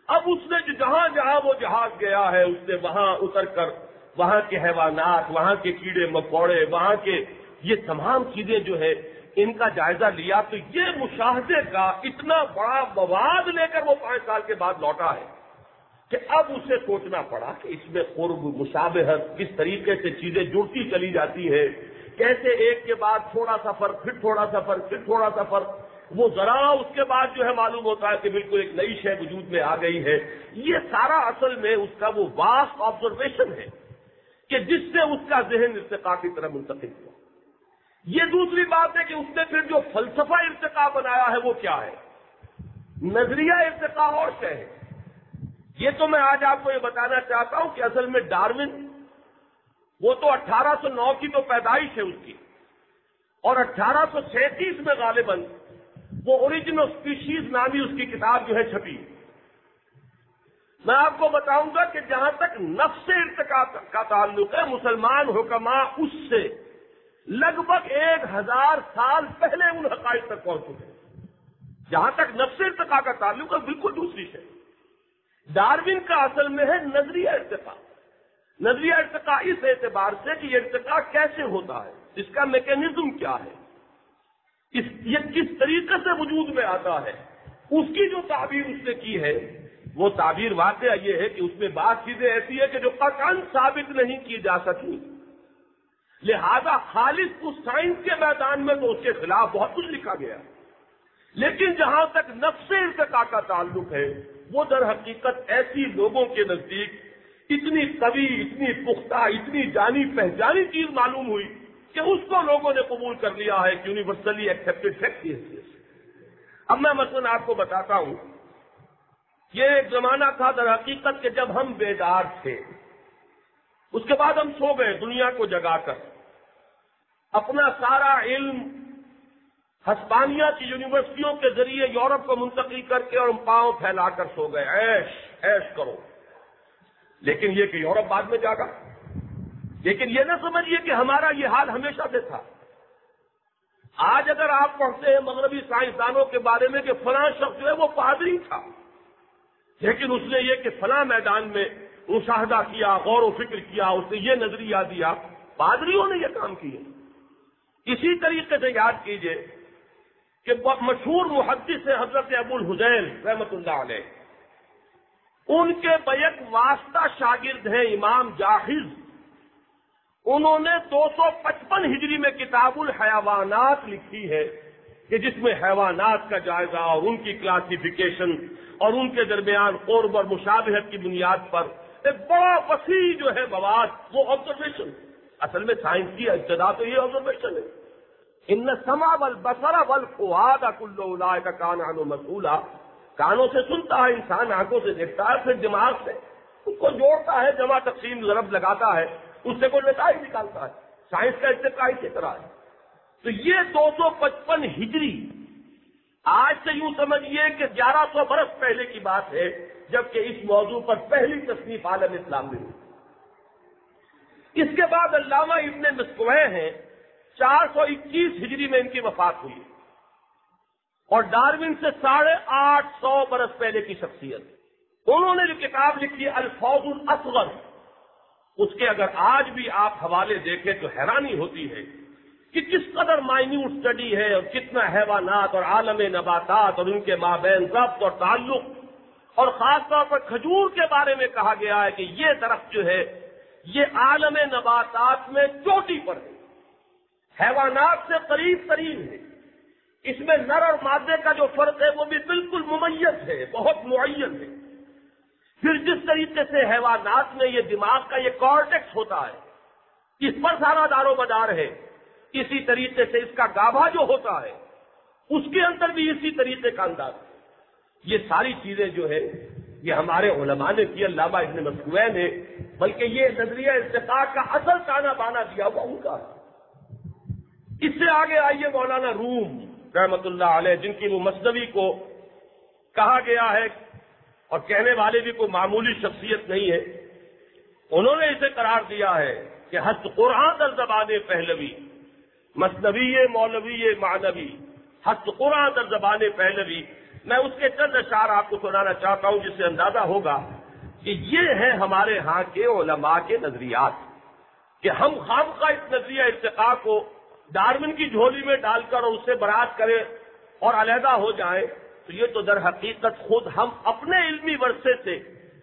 اب اس نے جہاں جہاں وہ جہاز گیا ہے اس نے وہاں اتر کر وہاں کے حیوانات، وہاں کے کیڑے مکوڑے، وہاں کے یہ تمام چیزیں جو ہے ان کا جائزہ لیا، تو یہ مشاہدے کا اتنا بڑا مواد لے کر وہ 5 سال کے بعد لوٹا ہے کہ اب اسے سوچنا پڑا کہ اس میں قرب، مشابہت، کس طریقے سے چیزیں جڑتی چلی جاتی ہے، کیسے ایک کے بعد تھوڑا سا فرق، پھر تھوڑا سا فرق، پھر تھوڑا سا فرق، وہ ذرا اس کے بعد جو ہے معلوم ہوتا ہے کہ بالکل ایک نئی شے وجود میں آ گئی ہے۔ یہ سارا اصل میں اس کا وہ واسٹ آبزرویشن ہے کہ جس سے اس کا ذہن ارتقاء کی طرف منتقل ہوا۔ یہ دوسری بات ہے کہ اس نے پھر جو فلسفہ ارتقاء بنایا ہے وہ کیا ہے؟ نظریہ ارتقاء اور شے ہے۔ یہ تو میں آج آپ کو یہ بتانا چاہتا ہوں کہ اصل میں ڈارون وہ تو 1809 کی تو پیدائش ہے اس کی، اور 1837 میں غالباً وہ اوریجن آف اسپیشیز نامی اس کی کتاب جو ہے چھپی۔ میں آپ کو بتاؤں گا کہ جہاں تک نفس ارتقاء کا تعلق ہے، مسلمان حکماء اس سے لگ بھگ 1000 سال پہلے ان حقائق تک پہنچ چکے ہیں۔ جہاں تک نفس ارتقاء کا تعلق ہے بالکل دوسری شے۔ ڈارون کا اصل میں ہے نظریہ ارتقاء۔ نظریہ ارتقاء اس اعتبار سے کہ یہ ارتقاء کیسے ہوتا ہے، اس کا میکینزم کیا ہے، یہ کس طریقے سے وجود میں آتا ہے، اس کی جو تعبیر اس نے کی ہے وہ تعبیر واقعہ یہ ہے کہ اس میں بعض چیزیں ایسی ہے کہ جو قطعاً ثابت نہیں کی جا سکی، لہذا خالص اس سائنس کے میدان میں تو اس کے خلاف بہت کچھ لکھا گیا، لیکن جہاں تک نفس ارتقاء کا تعلق ہے وہ در حقیقت ایسی لوگوں کے نزدیک اتنی قوی، اتنی پختہ، اتنی جانی پہچانی چیز معلوم ہوئی کہ اس کو لوگوں نے قبول کر لیا ہے کہ یونیورسلی ایکسیپٹڈ فیکٹ کی حیثیت سے۔ اب میں مثلاً آپ کو بتاتا ہوں، یہ ایک زمانہ تھا در حقیقت کہ جب ہم بیدار تھے، اس کے بعد ہم سو گئے دنیا کو جگا کر، اپنا سارا علم ہسپانیہ کی یونیورسٹیوں کے ذریعے یورپ کو منتقل کر کے اور ہم پاؤں پھیلا کر سو گئے، عیش کرو۔ لیکن یہ کہ یورپ بعد میں جاگا، لیکن یہ نہ سمجھیے کہ ہمارا یہ حال ہمیشہ سے تھا۔ آج اگر آپ پڑھتے ہیں مغربی سائنسدانوں کے بارے میں کہ فلاں شخص جو ہے وہ پادری تھا، لیکن اس نے یہ کہ فلاں میدان میں مشاہدہ کیا، غور و فکر کیا، اس نے یہ نظریہ دیا، پادریوں نے یہ کام کیے۔ اسی طریقے سے یاد کیجئے کہ مشہور محدث حضرت ابو الحذیل رحمۃ اللہ علیہ، ان کے بیک واسطہ شاگرد ہیں امام جاحظ، انہوں نے 255 ہجری میں کتاب الحیوانات لکھی ہے کہ جس میں حیوانات کا جائزہ اور ان کی کلاسیفیکیشن اور ان کے درمیان قرب اور مشابہت کی بنیاد پر ایک بڑا وسیع جو ہے مواد، وہ آبزرویشن. اصل میں سائنس کی ابتدا تو یہ آبزرویشن ہے. ان السمع والبصر والفؤاد كل اولئک کان عنہ مسئولا. کانوں سے سنتا ہے انسان، آنکھوں سے دیکھتا ہے، پھر دماغ سے اس کو جوڑتا ہے، جمع تقسیم ضرب لگاتا ہے، اس سے کوئی نتائج نکالتا ہے. سائنس کا ارتقاء اسی طرح ہے. تو یہ 255 ہجری، آج سے یوں سمجھیے کہ 1100 برس پہلے کی بات ہے، جبکہ اس موضوع پر پہلی تصنیف عالم اسلام میں ہوئی. اس کے بعد علامہ ابن مسکوہ ہیں، 421 ہجری میں ان کی وفات ہوئی، اور ڈاروین سے 850 برس پہلے کی شخصیت. انہوں نے جو کتاب لکھی الفوز الاصغر، اس کے اگر آج بھی آپ حوالے دیکھیں تو حیرانی ہوتی ہے کہ کس قدر مائنیوٹ اسٹڈی ہے، اور کتنا حیوانات اور عالم نباتات اور ان کے مابین ربط اور تعلق، اور خاص طور پر کھجور کے بارے میں کہا گیا ہے کہ یہ درخت جو ہے یہ عالم نباتات میں چوٹی پر ہے، حیوانات سے قریب ترین ہے. اس میں نر اور مادے کا جو فرق ہے وہ بھی بالکل ممیز ہے، بہت معین ہے. پھر جس طریقے سے حیوانات میں یہ دماغ کا یہ کارٹیکس ہوتا ہے، اس پر سارا دار و مدار ہے، اسی طریقے سے اس کا گابھا جو ہوتا ہے اس کے اندر بھی اسی طریقے کا انداز ہے. یہ ساری چیزیں جو ہے یہ ہمارے علماء نے کی، علامہ ابن مسکوہ نے، بلکہ یہ نظریہ ارتقاء کا اصل تانا بانا دیا ہوا ان کا ہے. اس سے آگے آئیے مولانا روم رحمت اللہ علیہ، جن کی وہ مثنوی کو کہا گیا ہے، اور کہنے والے بھی کوئی معمولی شخصیت نہیں ہے. انہوں نے اسے قرار دیا ہے کہ حد قرآن در زبان پہلوی، مثنوی مولوی معنوی، حد قرآن در زبان پہلوی. میں اس کے چند اشعار آپ کو سنانا چاہتا ہوں، جس سے اندازہ ہوگا کہ یہ ہے ہمارے ہاں کے علماء کے نظریات. کہ ہم خامخواہ اس نظریہ ارتقاء کو ڈاروین کی جھولی میں ڈال کر اور اس سے برات کریں اور علیحدہ ہو جائیں، تو یہ تو در حقیقت خود ہم اپنے علمی ورثے سے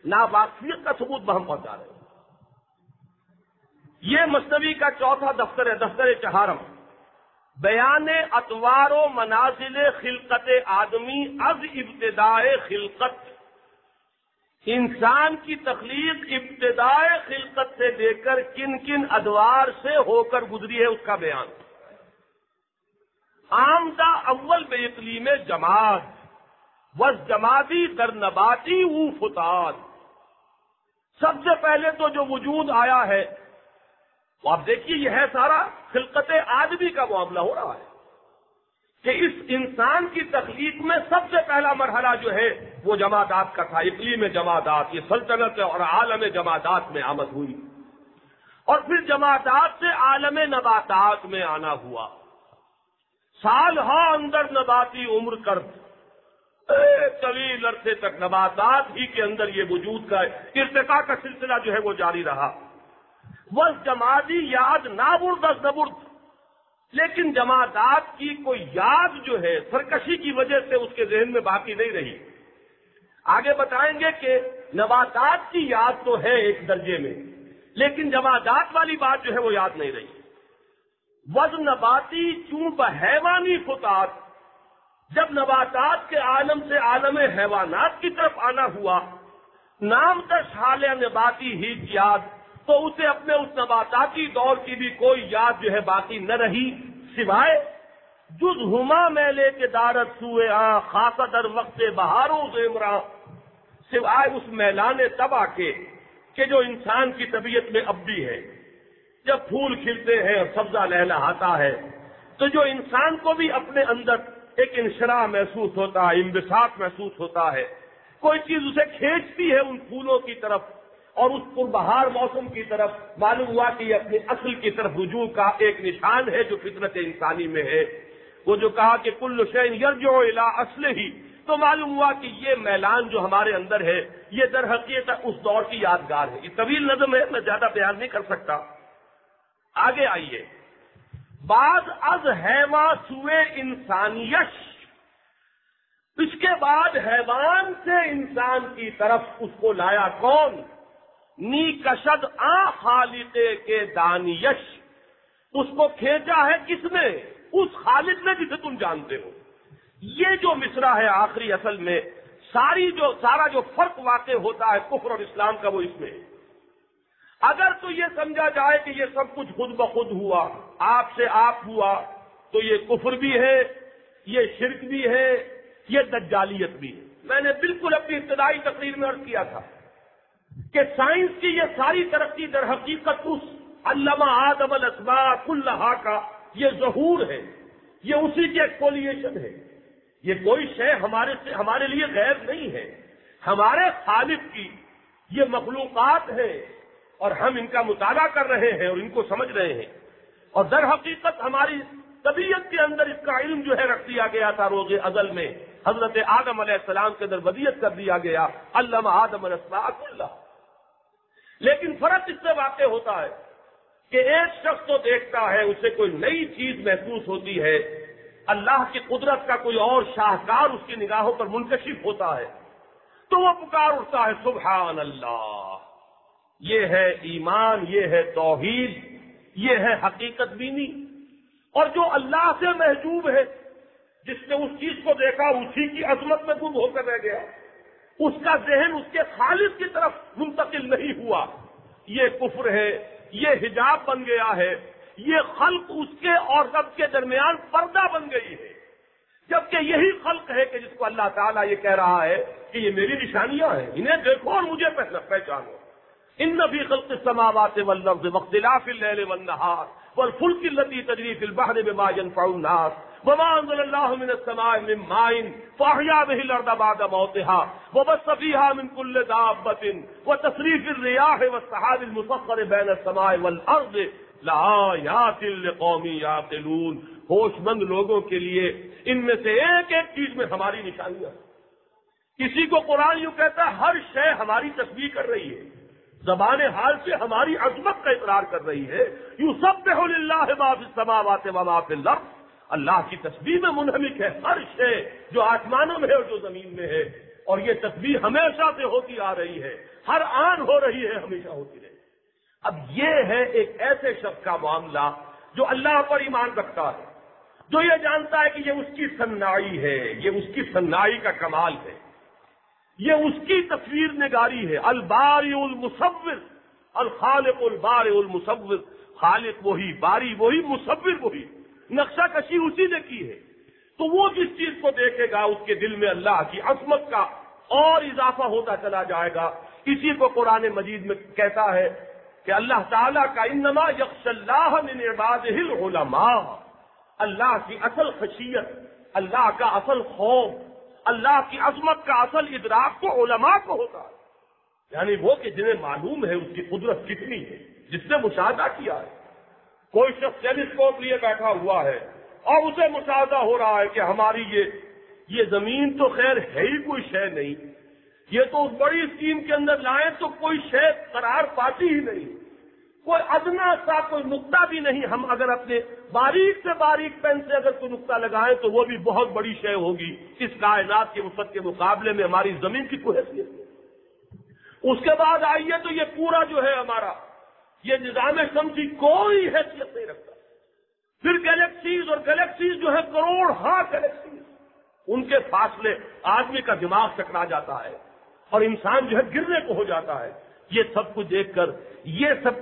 ناواقفیت کا ثبوت بہم پہنچا رہے ہیں. یہ مثنوی کا چوتھا دفتر ہے، دفتر چہارم، بیان اطوار و منازل خلقت آدمی از ابتدائے خلقت. انسان کی تخلیق ابتدائے خلقت سے لے کر کن کن ادوار سے ہو کر گزری ہے اس کا بیان. آمدہ اول بے اقلیم جماد وز جمادی در نباتی او فتاد. سب سے پہلے تو جو وجود آیا ہے، تو آپ دیکھیے یہ ہے سارا خلقت آدمی کا معاملہ ہو رہا ہے کہ اس انسان کی تخلیق میں سب سے پہلا مرحلہ جو ہے وہ جمادات کا تھا. اقلیم جمادات، یہ سلطنت اور عالم جمادات میں آمد ہوئی، اور پھر جمادات سے عالم نباتات میں آنا ہوا. سال ہا اندر نباتی عمر کرد، طویل عرصے تک نباتات ہی کے اندر یہ وجود کا ارتقاء کا سلسلہ جو ہے وہ جاری رہا. وز جمادی یاد نابرد از نبرد، لیکن جمادات کی کوئی یاد جو ہے سرکشی کی وجہ سے اس کے ذہن میں باقی نہیں رہی. آگے بتائیں گے کہ نباتات کی یاد تو ہے ایک درجے میں، لیکن جمادات والی بات جو ہے وہ یاد نہیں رہی. وز نباتی چون بحیوانی فتات، جب نباتات کے عالم سے عالم حیوانات کی طرف آنا ہوا، نام تش حال نباتی ہی یاد، تو اسے اپنے اس نباتاتی دور کی بھی کوئی یاد جو ہے باقی نہ رہی، سوائے جز ہما میلے کے دارت سوئے خاصا در وقت بہاروں زمرا، سوائے اس میلان طبع کے کہ جو انسان کی طبیعت میں اب بھی ہے. جب پھول کھلتے ہیں اور سبزہ لہلہاتا ہے تو جو انسان کو بھی اپنے اندر ایک انشراح محسوس ہوتا ہے، انبساط محسوس ہوتا ہے، کوئی چیز اسے کھینچتی ہے ان پھولوں کی طرف اور اس پربہار موسم کی طرف. معلوم ہوا کہ یہ اپنے اصل کی طرف رجوع کا ایک نشان ہے جو فطرت انسانی میں ہے. وہ جو کہا کہ کل شیء یرجع الی اصلہ، تو معلوم ہوا کہ یہ میلان جو ہمارے اندر ہے یہ در حقیقت اس دور کی یادگار ہے. یہ طویل نظم ہے، میں زیادہ بیان نہیں کر سکتا. آگے آئیے، بعد از حیوان سوئے انسانیش، اس کے بعد حیوان سے انسان کی طرف اس کو لایا کون؟ نی کشد خالق کے دانیش، اس کو کھینچا ہے کس نے؟ اس خالق نے جسے تم جانتے ہو. یہ جو مصرع ہے آخری، اصل میں سارا جو فرق واقع ہوتا ہے کفر اور اسلام کا وہ اس میں ہے. اگر تو یہ سمجھا جائے کہ یہ سب کچھ خود بخود ہوا، آپ سے آپ ہوا، تو یہ کفر بھی ہے، یہ شرک بھی ہے، یہ دجالیت بھی ہے. میں نے بالکل اپنی ابتدائی تقریر میں عرض کیا تھا کہ سائنس کی یہ ساری ترقی در حقیقت اس علمہ آدم الاسماء کلھا کا یہ ظہور ہے، یہ اسی کی ایکسپولیشن ہے. یہ کوئی شے ہمارے لیے غیر نہیں ہے. ہمارے خالق کی یہ مخلوقات ہیں اور ہم ان کا مطالعہ کر رہے ہیں اور ان کو سمجھ رہے ہیں. اور در حقیقت ہماری طبیعت کے اندر اس کا علم جو ہے رکھ دیا گیا تھا روز ازل میں. حضرت آدم علیہ السلام کے اندر ودیت کر دیا گیا، علم آدم الاسماء کلھا. لیکن فرق اس سے واقع ہوتا ہے کہ ایک شخص تو دیکھتا ہے، اسے کوئی نئی چیز محسوس ہوتی ہے، اللہ کی قدرت کا کوئی اور شاہکار اس کی نگاہوں پر منکشف ہوتا ہے، تو وہ پکار اٹھتا ہے سبحان اللہ. یہ ہے ایمان، یہ ہے توحید، یہ ہے حقیقت بینی. اور جو اللہ سے محجوب ہے، جس نے اس چیز کو دیکھا اسی کی عظمت میں گم ہو کر رہ گیا، اس کا ذہن اس کے خالق کی طرف منتقل نہیں ہوا، یہ کفر ہے، یہ حجاب بن گیا ہے، یہ خلق اس کے اور رب کے درمیان پردہ بن گئی ہے. جبکہ یہی خلق ہے کہ جس کو اللہ تعالیٰ یہ کہہ رہا ہے کہ یہ میری نشانیاں ہیں، انہیں دیکھو اور مجھے پہچانو. ان فی خلق السماوات والارض واختلاف الليل والنهار والفلك التي تجري في البحر بما ينفع الناس وما انزل الله من السماء من ماء فاحيا به الارض بعد موتها وبث فيها من كل دابة وتصريف الرياح والسحاب المسخر بين السماء والارض لآیات لقوم یعقلون. ہوش مند لوگوں کے لیے ان میں سے ایک ایک چیز میں ہماری نشانیاں. کسی کو قرآن یوں کہتا ہے ہر شے ہماری تسبیح کر رہی ہے، زبان حال سے ہماری عظمت کا اقرار کر رہی ہے. یسبح للہ ما فی السماوات وما فی الارض. اللہ کی تسبیح میں منہمک ہے ہر شے جو آسمانوں میں ہے اور جو زمین میں ہے. اور یہ تسبیح ہمیشہ سے ہوتی آ رہی ہے، ہر آن ہو رہی ہے، ہمیشہ ہوتی رہے. اب یہ ہے ایک ایسے شخص کا معاملہ جو اللہ پر ایمان رکھتا ہے، جو یہ جانتا ہے کہ یہ اس کی صنائی ہے، یہ اس کی صنائی کا کمال ہے، یہ اس کی تصویر نگاری ہے. الباری المصور، الخالق البارئ المصور. خالق وہی، باری وہی، مصور وہی، نقشہ کشی اسی نے کی ہے. تو وہ جس چیز کو دیکھے گا اس کے دل میں اللہ کی عظمت کا اور اضافہ ہوتا چلا جائے گا. اسی کو قرآن مجید میں کہتا ہے کہ اللہ تعالیٰ کا انما یخشی اللہ من عبادہ العلماء. اللہ کی اصل خشیت، اللہ کا اصل خوف، اللہ کی عظمت کا اصل ادراک تو علماء کو ہوتا ہے. یعنی وہ کہ جنہیں معلوم ہے اس کی قدرت کتنی ہے، جس نے مشاہدہ کیا ہے. کوئی شخص ٹیلیسکوپ لیے بیٹھا ہوا ہے اور اسے مشاہدہ ہو رہا ہے کہ ہماری یہ زمین تو خیر ہے ہی کوئی شے نہیں، یہ تو اس بڑی اسکیم کے اندر لائیں تو کوئی شے قرار پاتی ہی نہیں، کوئی ادنا سا کوئی نقطہ بھی نہیں. ہم اگر اپنے باریک سے باریک پین سے اگر کوئی نقطہ لگائیں تو وہ بھی بہت بڑی شے ہوگی اس کائنات کے وسعت کے مقابلے میں ہماری زمین کی کوئی حیثیت نہیں. اس کے بعد آئیے تو یہ پورا جو ہے ہمارا یہ نظام شمسی کوئی حیثیت نہیں رکھتا. پھر گلیکسیز اور گلیکسیز جو ہے کروڑ ہاں گلیکسیز، ان کے فاصلے آدمی کا دماغ ٹکرا جاتا ہے اور انسان جو ہے گرنے کو ہو جاتا ہے. یہ سب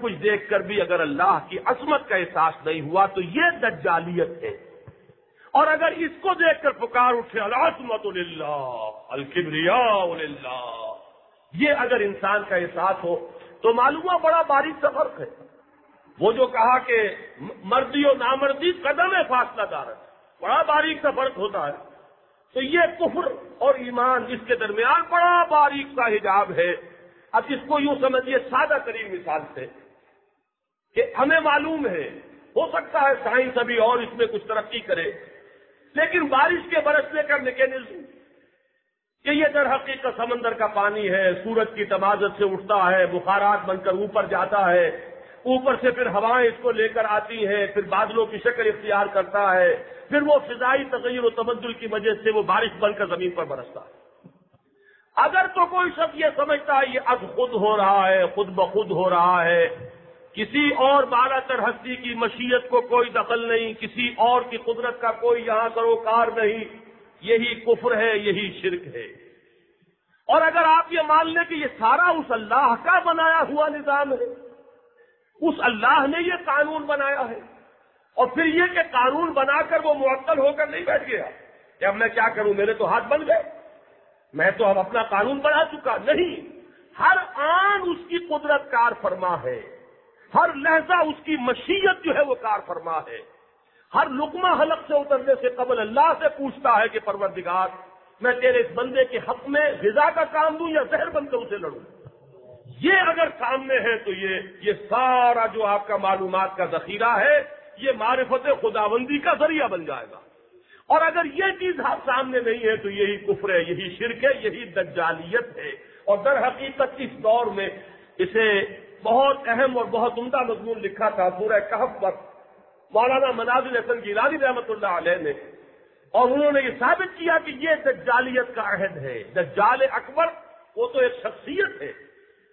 کچھ دیکھ کر بھی اگر اللہ کی عظمت کا احساس نہیں ہوا تو یہ دجالیت ہے. اور اگر اس کو دیکھ کر پکار اٹھے العظمت للہ الکبریاء للہ، یہ اگر انسان کا احساس ہو تو معلوم بڑا باریک سا فرق ہے. وہ جو کہا کہ مردی و نامردی قدم فاصلہ دار ہے، بڑا باریک سا فرق ہوتا ہے. تو یہ کفر اور ایمان اس کے درمیان بڑا باریک سا حجاب ہے. اب اس کو یوں سمجھیے سادہ ترین مثال سے کہ ہمیں معلوم ہے، ہو سکتا ہے سائنس ابھی اور اس میں کچھ ترقی کرے، لیکن بارش کے برسنے کا میکینزم کہ یہ در حقیقت سمندر کا پانی ہے، سورج کی تمازت سے اٹھتا ہے، بخارات بن کر اوپر جاتا ہے، اوپر سے پھر ہوائیں اس کو لے کر آتی ہیں، پھر بادلوں کی شکل اختیار کرتا ہے، پھر وہ فضائی تغیر و تبدل کی وجہ سے وہ بارش بن کر زمین پر برستا ہے. اگر تو کوئی شخص یہ سمجھتا ہے یہ از خود ہو رہا ہے، خود بخود ہو رہا ہے، کسی اور بالا تر ہستی کی مشیت کو کوئی دخل نہیں، کسی اور کی قدرت کا کوئی یہاں سروکار نہیں. یہی کفر ہے، یہی شرک ہے. اور اگر آپ یہ مان لیں کہ یہ سارا اس اللہ کا بنایا ہوا نظام ہے، اس اللہ نے یہ قانون بنایا ہے، اور پھر یہ کہ قانون بنا کر وہ معطل ہو کر نہیں بیٹھ گیا کہ اب میں کیا کروں، میرے تو ہاتھ بن گئے، میں تو اب اپنا قانون بنا چکا. نہیں، ہر آن اس کی قدرت کار فرما ہے، ہر لہجہ اس کی مشیت جو ہے وہ کار فرما ہے. ہر لقمہ حلق سے اترنے سے قبل اللہ سے پوچھتا ہے کہ پروردگار میں تیرے اس بندے کے حق میں غذا کا کام دوں یا زہر بن کر اسے لڑوں. یہ اگر سامنے ہے تو یہ سارا جو آپ کا معلومات کا ذخیرہ ہے یہ معرفت خداوندی کا ذریعہ بن جائے گا. اور اگر یہ چیز آپ سامنے نہیں ہے تو یہی کفر ہے، یہی شرک ہے، یہی دجالیت ہے. اور در حقیقت اس دور میں اسے بہت اہم اور بہت عمدہ مضمون لکھا تھا سورہ کہف پر مولانا مناظر حسن گیلانی رحمۃ اللہ علیہ نے، اور انہوں نے یہ ثابت کیا کہ یہ دجالیت کا عہد ہے. دجال اکبر وہ تو ایک شخصیت ہے،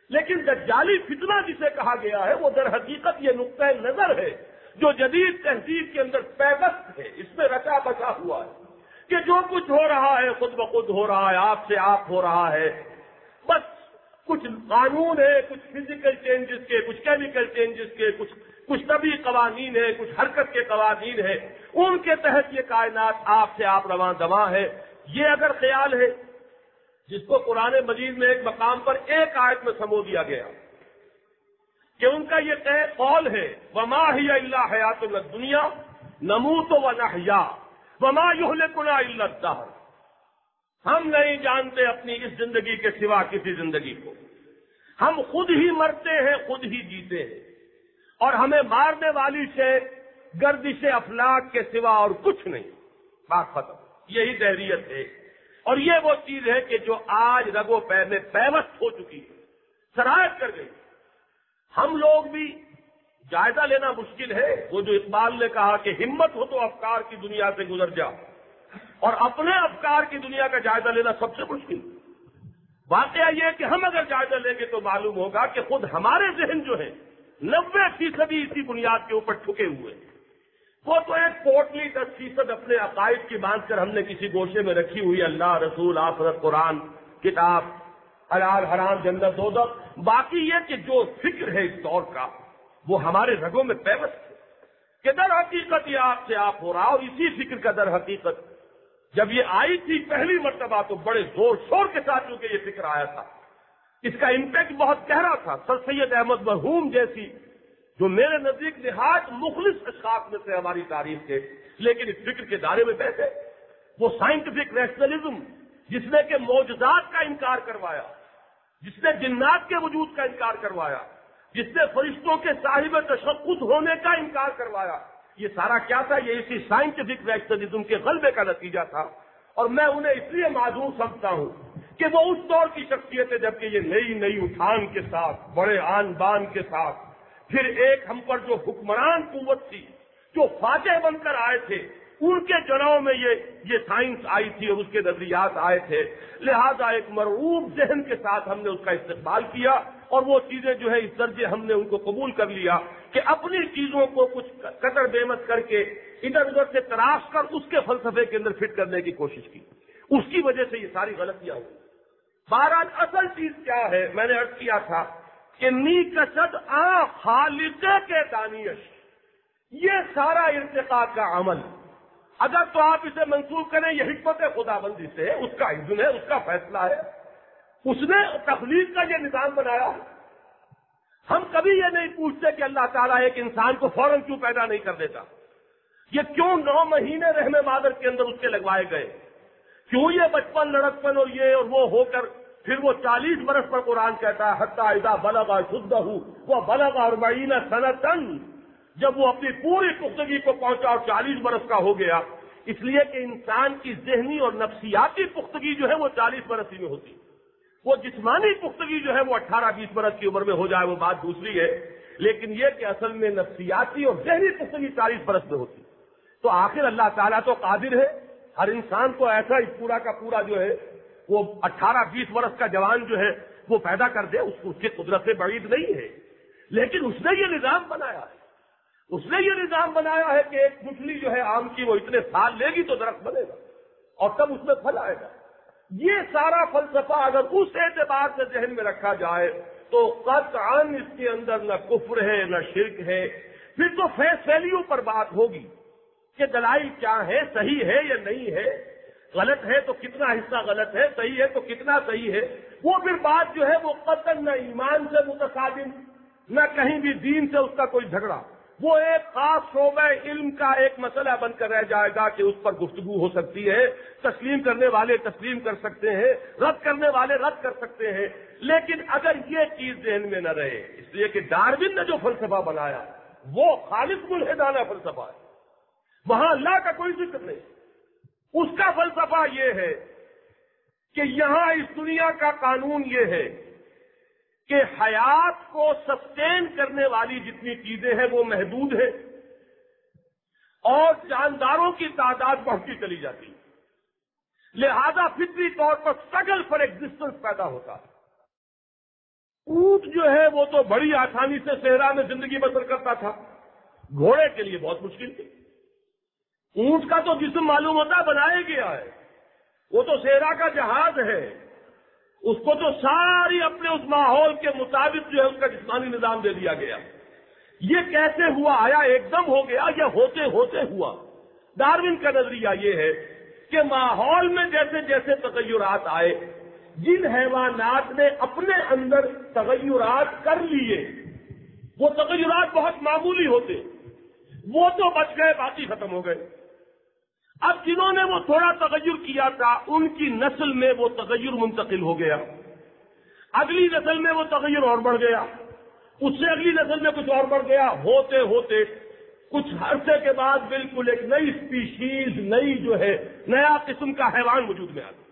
لیکن دجالی فتنہ جسے کہا گیا ہے وہ در حقیقت یہ نقطۂ نظر ہے جو جدید تہذیب کے اندر پیوست ہے، اس میں رچا بچا ہوا ہے کہ جو کچھ ہو رہا ہے خود بخود ہو رہا ہے، آپ سے آپ ہو رہا ہے. بس کچھ قانون ہے، کچھ فزیکل چینجز کے، کچھ کیمیکل چینجز کے، کچھ طبی قوانین ہیں، کچھ حرکت کے قوانین ہیں، ان کے تحت یہ کائنات آپ سے آپ رواں دواں ہے. یہ اگر خیال ہے جس کو قرآن مجید میں ایک مقام پر ایک آیت میں سمو دیا گیا کہ ان کا یہ طے قول ہے وما ہی الا حیاتنا الدنیا نموت و نحیا وما یہلکنا الا الدہر، ہم نہیں جانتے اپنی اس زندگی کے سوا کسی زندگی کو، ہم خود ہی مرتے ہیں خود ہی جیتے ہیں، اور ہمیں مارنے والی سے گردش افلاک کے سوا اور کچھ نہیں. بات ختم. یہی دہریت ہے، اور یہ وہ چیز ہے کہ جو آج رگ و پے میں پیوست ہو چکی ہے، سرایت کر گئی. ہم لوگ بھی جائزہ لینا مشکل ہے. وہ جو اقبال نے کہا کہ ہمت ہو تو افکار کی دنیا سے گزر جا، اور اپنے افکار کی دنیا کا جائزہ لینا سب سے مشکل. واقعہ یہ کہ ہم اگر جائزہ لیں گے تو معلوم ہوگا کہ خود ہمارے ذہن جو ہے 90% اسی بنیاد کے اوپر ٹھکے ہوئے ہیں. وہ تو ایک پوٹلی 10% اپنے عقائد کی باندھ کر ہم نے کسی گوشے میں رکھی ہوئی، اللہ، رسول، آخرت، قرآن، کتاب، حلال حرام، جنت دوزخ. باقی یہ کہ جو فکر ہے اس دور کا وہ ہمارے رگوں میں پیوست ہے کہ در حقیقت یہ آپ سے آپ ہو رہا. اور اسی فکر کا در حقیقت جب یہ آئی تھی پہلی مرتبہ تو بڑے زور شور کے ساتھ چونکہ یہ فکر آیا تھا، اس کا امپیکٹ بہت گہرا تھا. سر سید احمد مرحوم جیسی جو میرے نزدیک نہایت مخلص اشخاص میں سے ہماری تاریخ کے، لیکن اس فکر کے دائرے میں بیٹھے. وہ سائنٹیفک ریشنلزم جس نے کہ معجزات کا انکار کروایا، جس نے جنات کے وجود کا انکار کروایا، جس نے فرشتوں کے صاحب تشخص ہونے کا انکار کروایا، یہ سارا کیا تھا؟ یہ اسی سائنٹیفک ریشنلزم کے غلبے کا نتیجہ تھا. اور میں انہیں اس لیے معذور سمجھتا ہوں کہ وہ اس دور کی شخصیت ہے جبکہ یہ نئی اٹھان کے ساتھ، بڑے آن بان کے ساتھ، پھر ایک ہم پر جو حکمران قوت تھی، جو فاتح بن کر آئے تھے، ان کے جڑوں میں یہ سائنس آئی تھی اور اس کے نظریات آئے تھے. لہذا ایک مرعوب ذہن کے ساتھ ہم نے اس کا استقبال کیا، اور وہ چیزیں جو ہے اس درجے ہم نے ان کو قبول کر لیا کہ اپنی چیزوں کو کچھ قطر بےمت کر کے ادھر ادھر سے تراش کر اس کے فلسفے کے اندر فٹ کرنے کی کوشش کی. اس کی وجہ سے یہ ساری غلطیاں ہوئی. بہرحال اصل چیز کیا ہے؟ میں نے عرض کیا تھا کہ می کسد خالق کے دانیش، یہ سارا ارتقاء کا عمل اگر تو آپ اسے منسوخ کریں یہ حکمت خداوندی سے، اس کا اذن ہے، اس کا فیصلہ ہے، اس نے تخلیق کا یہ نظام بنایا. ہم کبھی یہ نہیں پوچھتے کہ اللہ تعالیٰ ایک انسان کو فوراً کیوں پیدا نہیں کر دیتا، یہ کیوں 9 مہینے رحم مادر کے اندر اس کے لگوائے گئے، کیوں یہ بچپن لڑکپن اور یہ اور وہ ہو کر پھر وہ 40 برس پر قرآن کہتا ہے حتی اذا بلغ اشدہ وبلغ 40 سنۃ، جب وہ اپنی پوری پختگی کو پہنچا اور 40 برس کا ہو گیا. اس لیے کہ انسان کی ذہنی اور نفسیاتی پختگی جو ہے وہ 40 برس ہی میں ہوتی، وہ جسمانی پختگی جو ہے وہ 18-20 برس کی عمر میں ہو جائے وہ بات دوسری ہے، لیکن یہ کہ اصل میں نفسیاتی اور ذہنی پختگی 40 برس میں ہوتی. تو آخر اللہ تعالیٰ تو قادر ہے ہر انسان کو ایسا ہی پورا کا پورا جو ہے وہ 18-20 برس کا جوان جو ہے وہ پیدا کر دے، اس کی قدرت سے بعید نہیں ہے. لیکن اس نے یہ نظام بنایا ہے، اس نے یہ نظام بنایا ہے کہ ایک گٹھلی جو ہے آم کی وہ اتنے سال لے گی تو درخت بنے گا اور تب اس میں پھل آئے گا۔ یہ سارا فلسفہ اگر اس اعتبار سے ذہن میں رکھا جائے تو قطعاً اس کے اندر نہ کفر ہے نہ شرک ہے۔ پھر تو فیس ویلیو پر بات ہوگی کہ دلائل کیا ہے، صحیح ہے یا نہیں ہے، غلط ہے تو کتنا حصہ غلط ہے، صحیح ہے تو کتنا صحیح ہے۔ وہ پھر بات جو ہے وہ قطعاً نہ ایمان سے متصادم نہ کہیں بھی دین سے اس کا کوئی جھگڑا، وہ ایک خاص شعبہ علم کا ایک مسئلہ بن کر رہ جائے گا کہ اس پر گفتگو ہو سکتی ہے، تسلیم کرنے والے تسلیم کر سکتے ہیں، رد کرنے والے رد کر سکتے ہیں۔ لیکن اگر یہ چیز ذہن میں نہ رہے، اس لیے کہ ڈارون نے جو فلسفہ بنایا وہ خالص ملحدانہ فلسفہ ہے، وہاں اللہ کا کوئی ذکر نہیں۔ اس کا فلسفہ یہ ہے کہ یہاں اس دنیا کا قانون یہ ہے کہ حیات کو سسٹین کرنے والی جتنی چیزیں ہیں وہ محدود ہے اور جانداروں کی تعداد بڑھتی چلی جاتی ہے، لہذا فطری طور پر اسٹرگل فار ایگزسٹنس پیدا ہوتا ہے۔ اونٹ جو ہے وہ تو بڑی آسانی سے صحرا میں زندگی بسر کرتا تھا، گھوڑے کے لیے بہت مشکل تھی۔ اونٹ کا تو جسم معلوم ہوتا بنایا گیا ہے، وہ تو صحرا کا جہاز ہے، اس کو تو ساری اپنے اس ماحول کے مطابق جو ہے اس کا جسمانی نظام دے دیا گیا۔ یہ کیسے ہوا؟ آیا ایک دم ہو گیا یا ہوتے ہوتے ہوا؟ ڈارون کا نظریہ یہ ہے کہ ماحول میں جیسے جیسے تغیرات آئے، جن حیوانات نے اپنے اندر تغیرات کر لیے وہ تغیرات بہت معمولی ہوتے، وہ تو بچ گئے، باقی ختم ہو گئے۔ اب جنہوں نے وہ تھوڑا تغیر کیا تھا ان کی نسل میں وہ تغیر منتقل ہو گیا، اگلی نسل میں وہ تغیر اور بڑھ گیا، اس سے اگلی نسل میں کچھ اور بڑھ گیا، ہوتے ہوتے کچھ عرصے کے بعد بالکل ایک نئی اسپیشیز، نئی جو ہے نیا قسم کا حیوان وجود میں آ گیا۔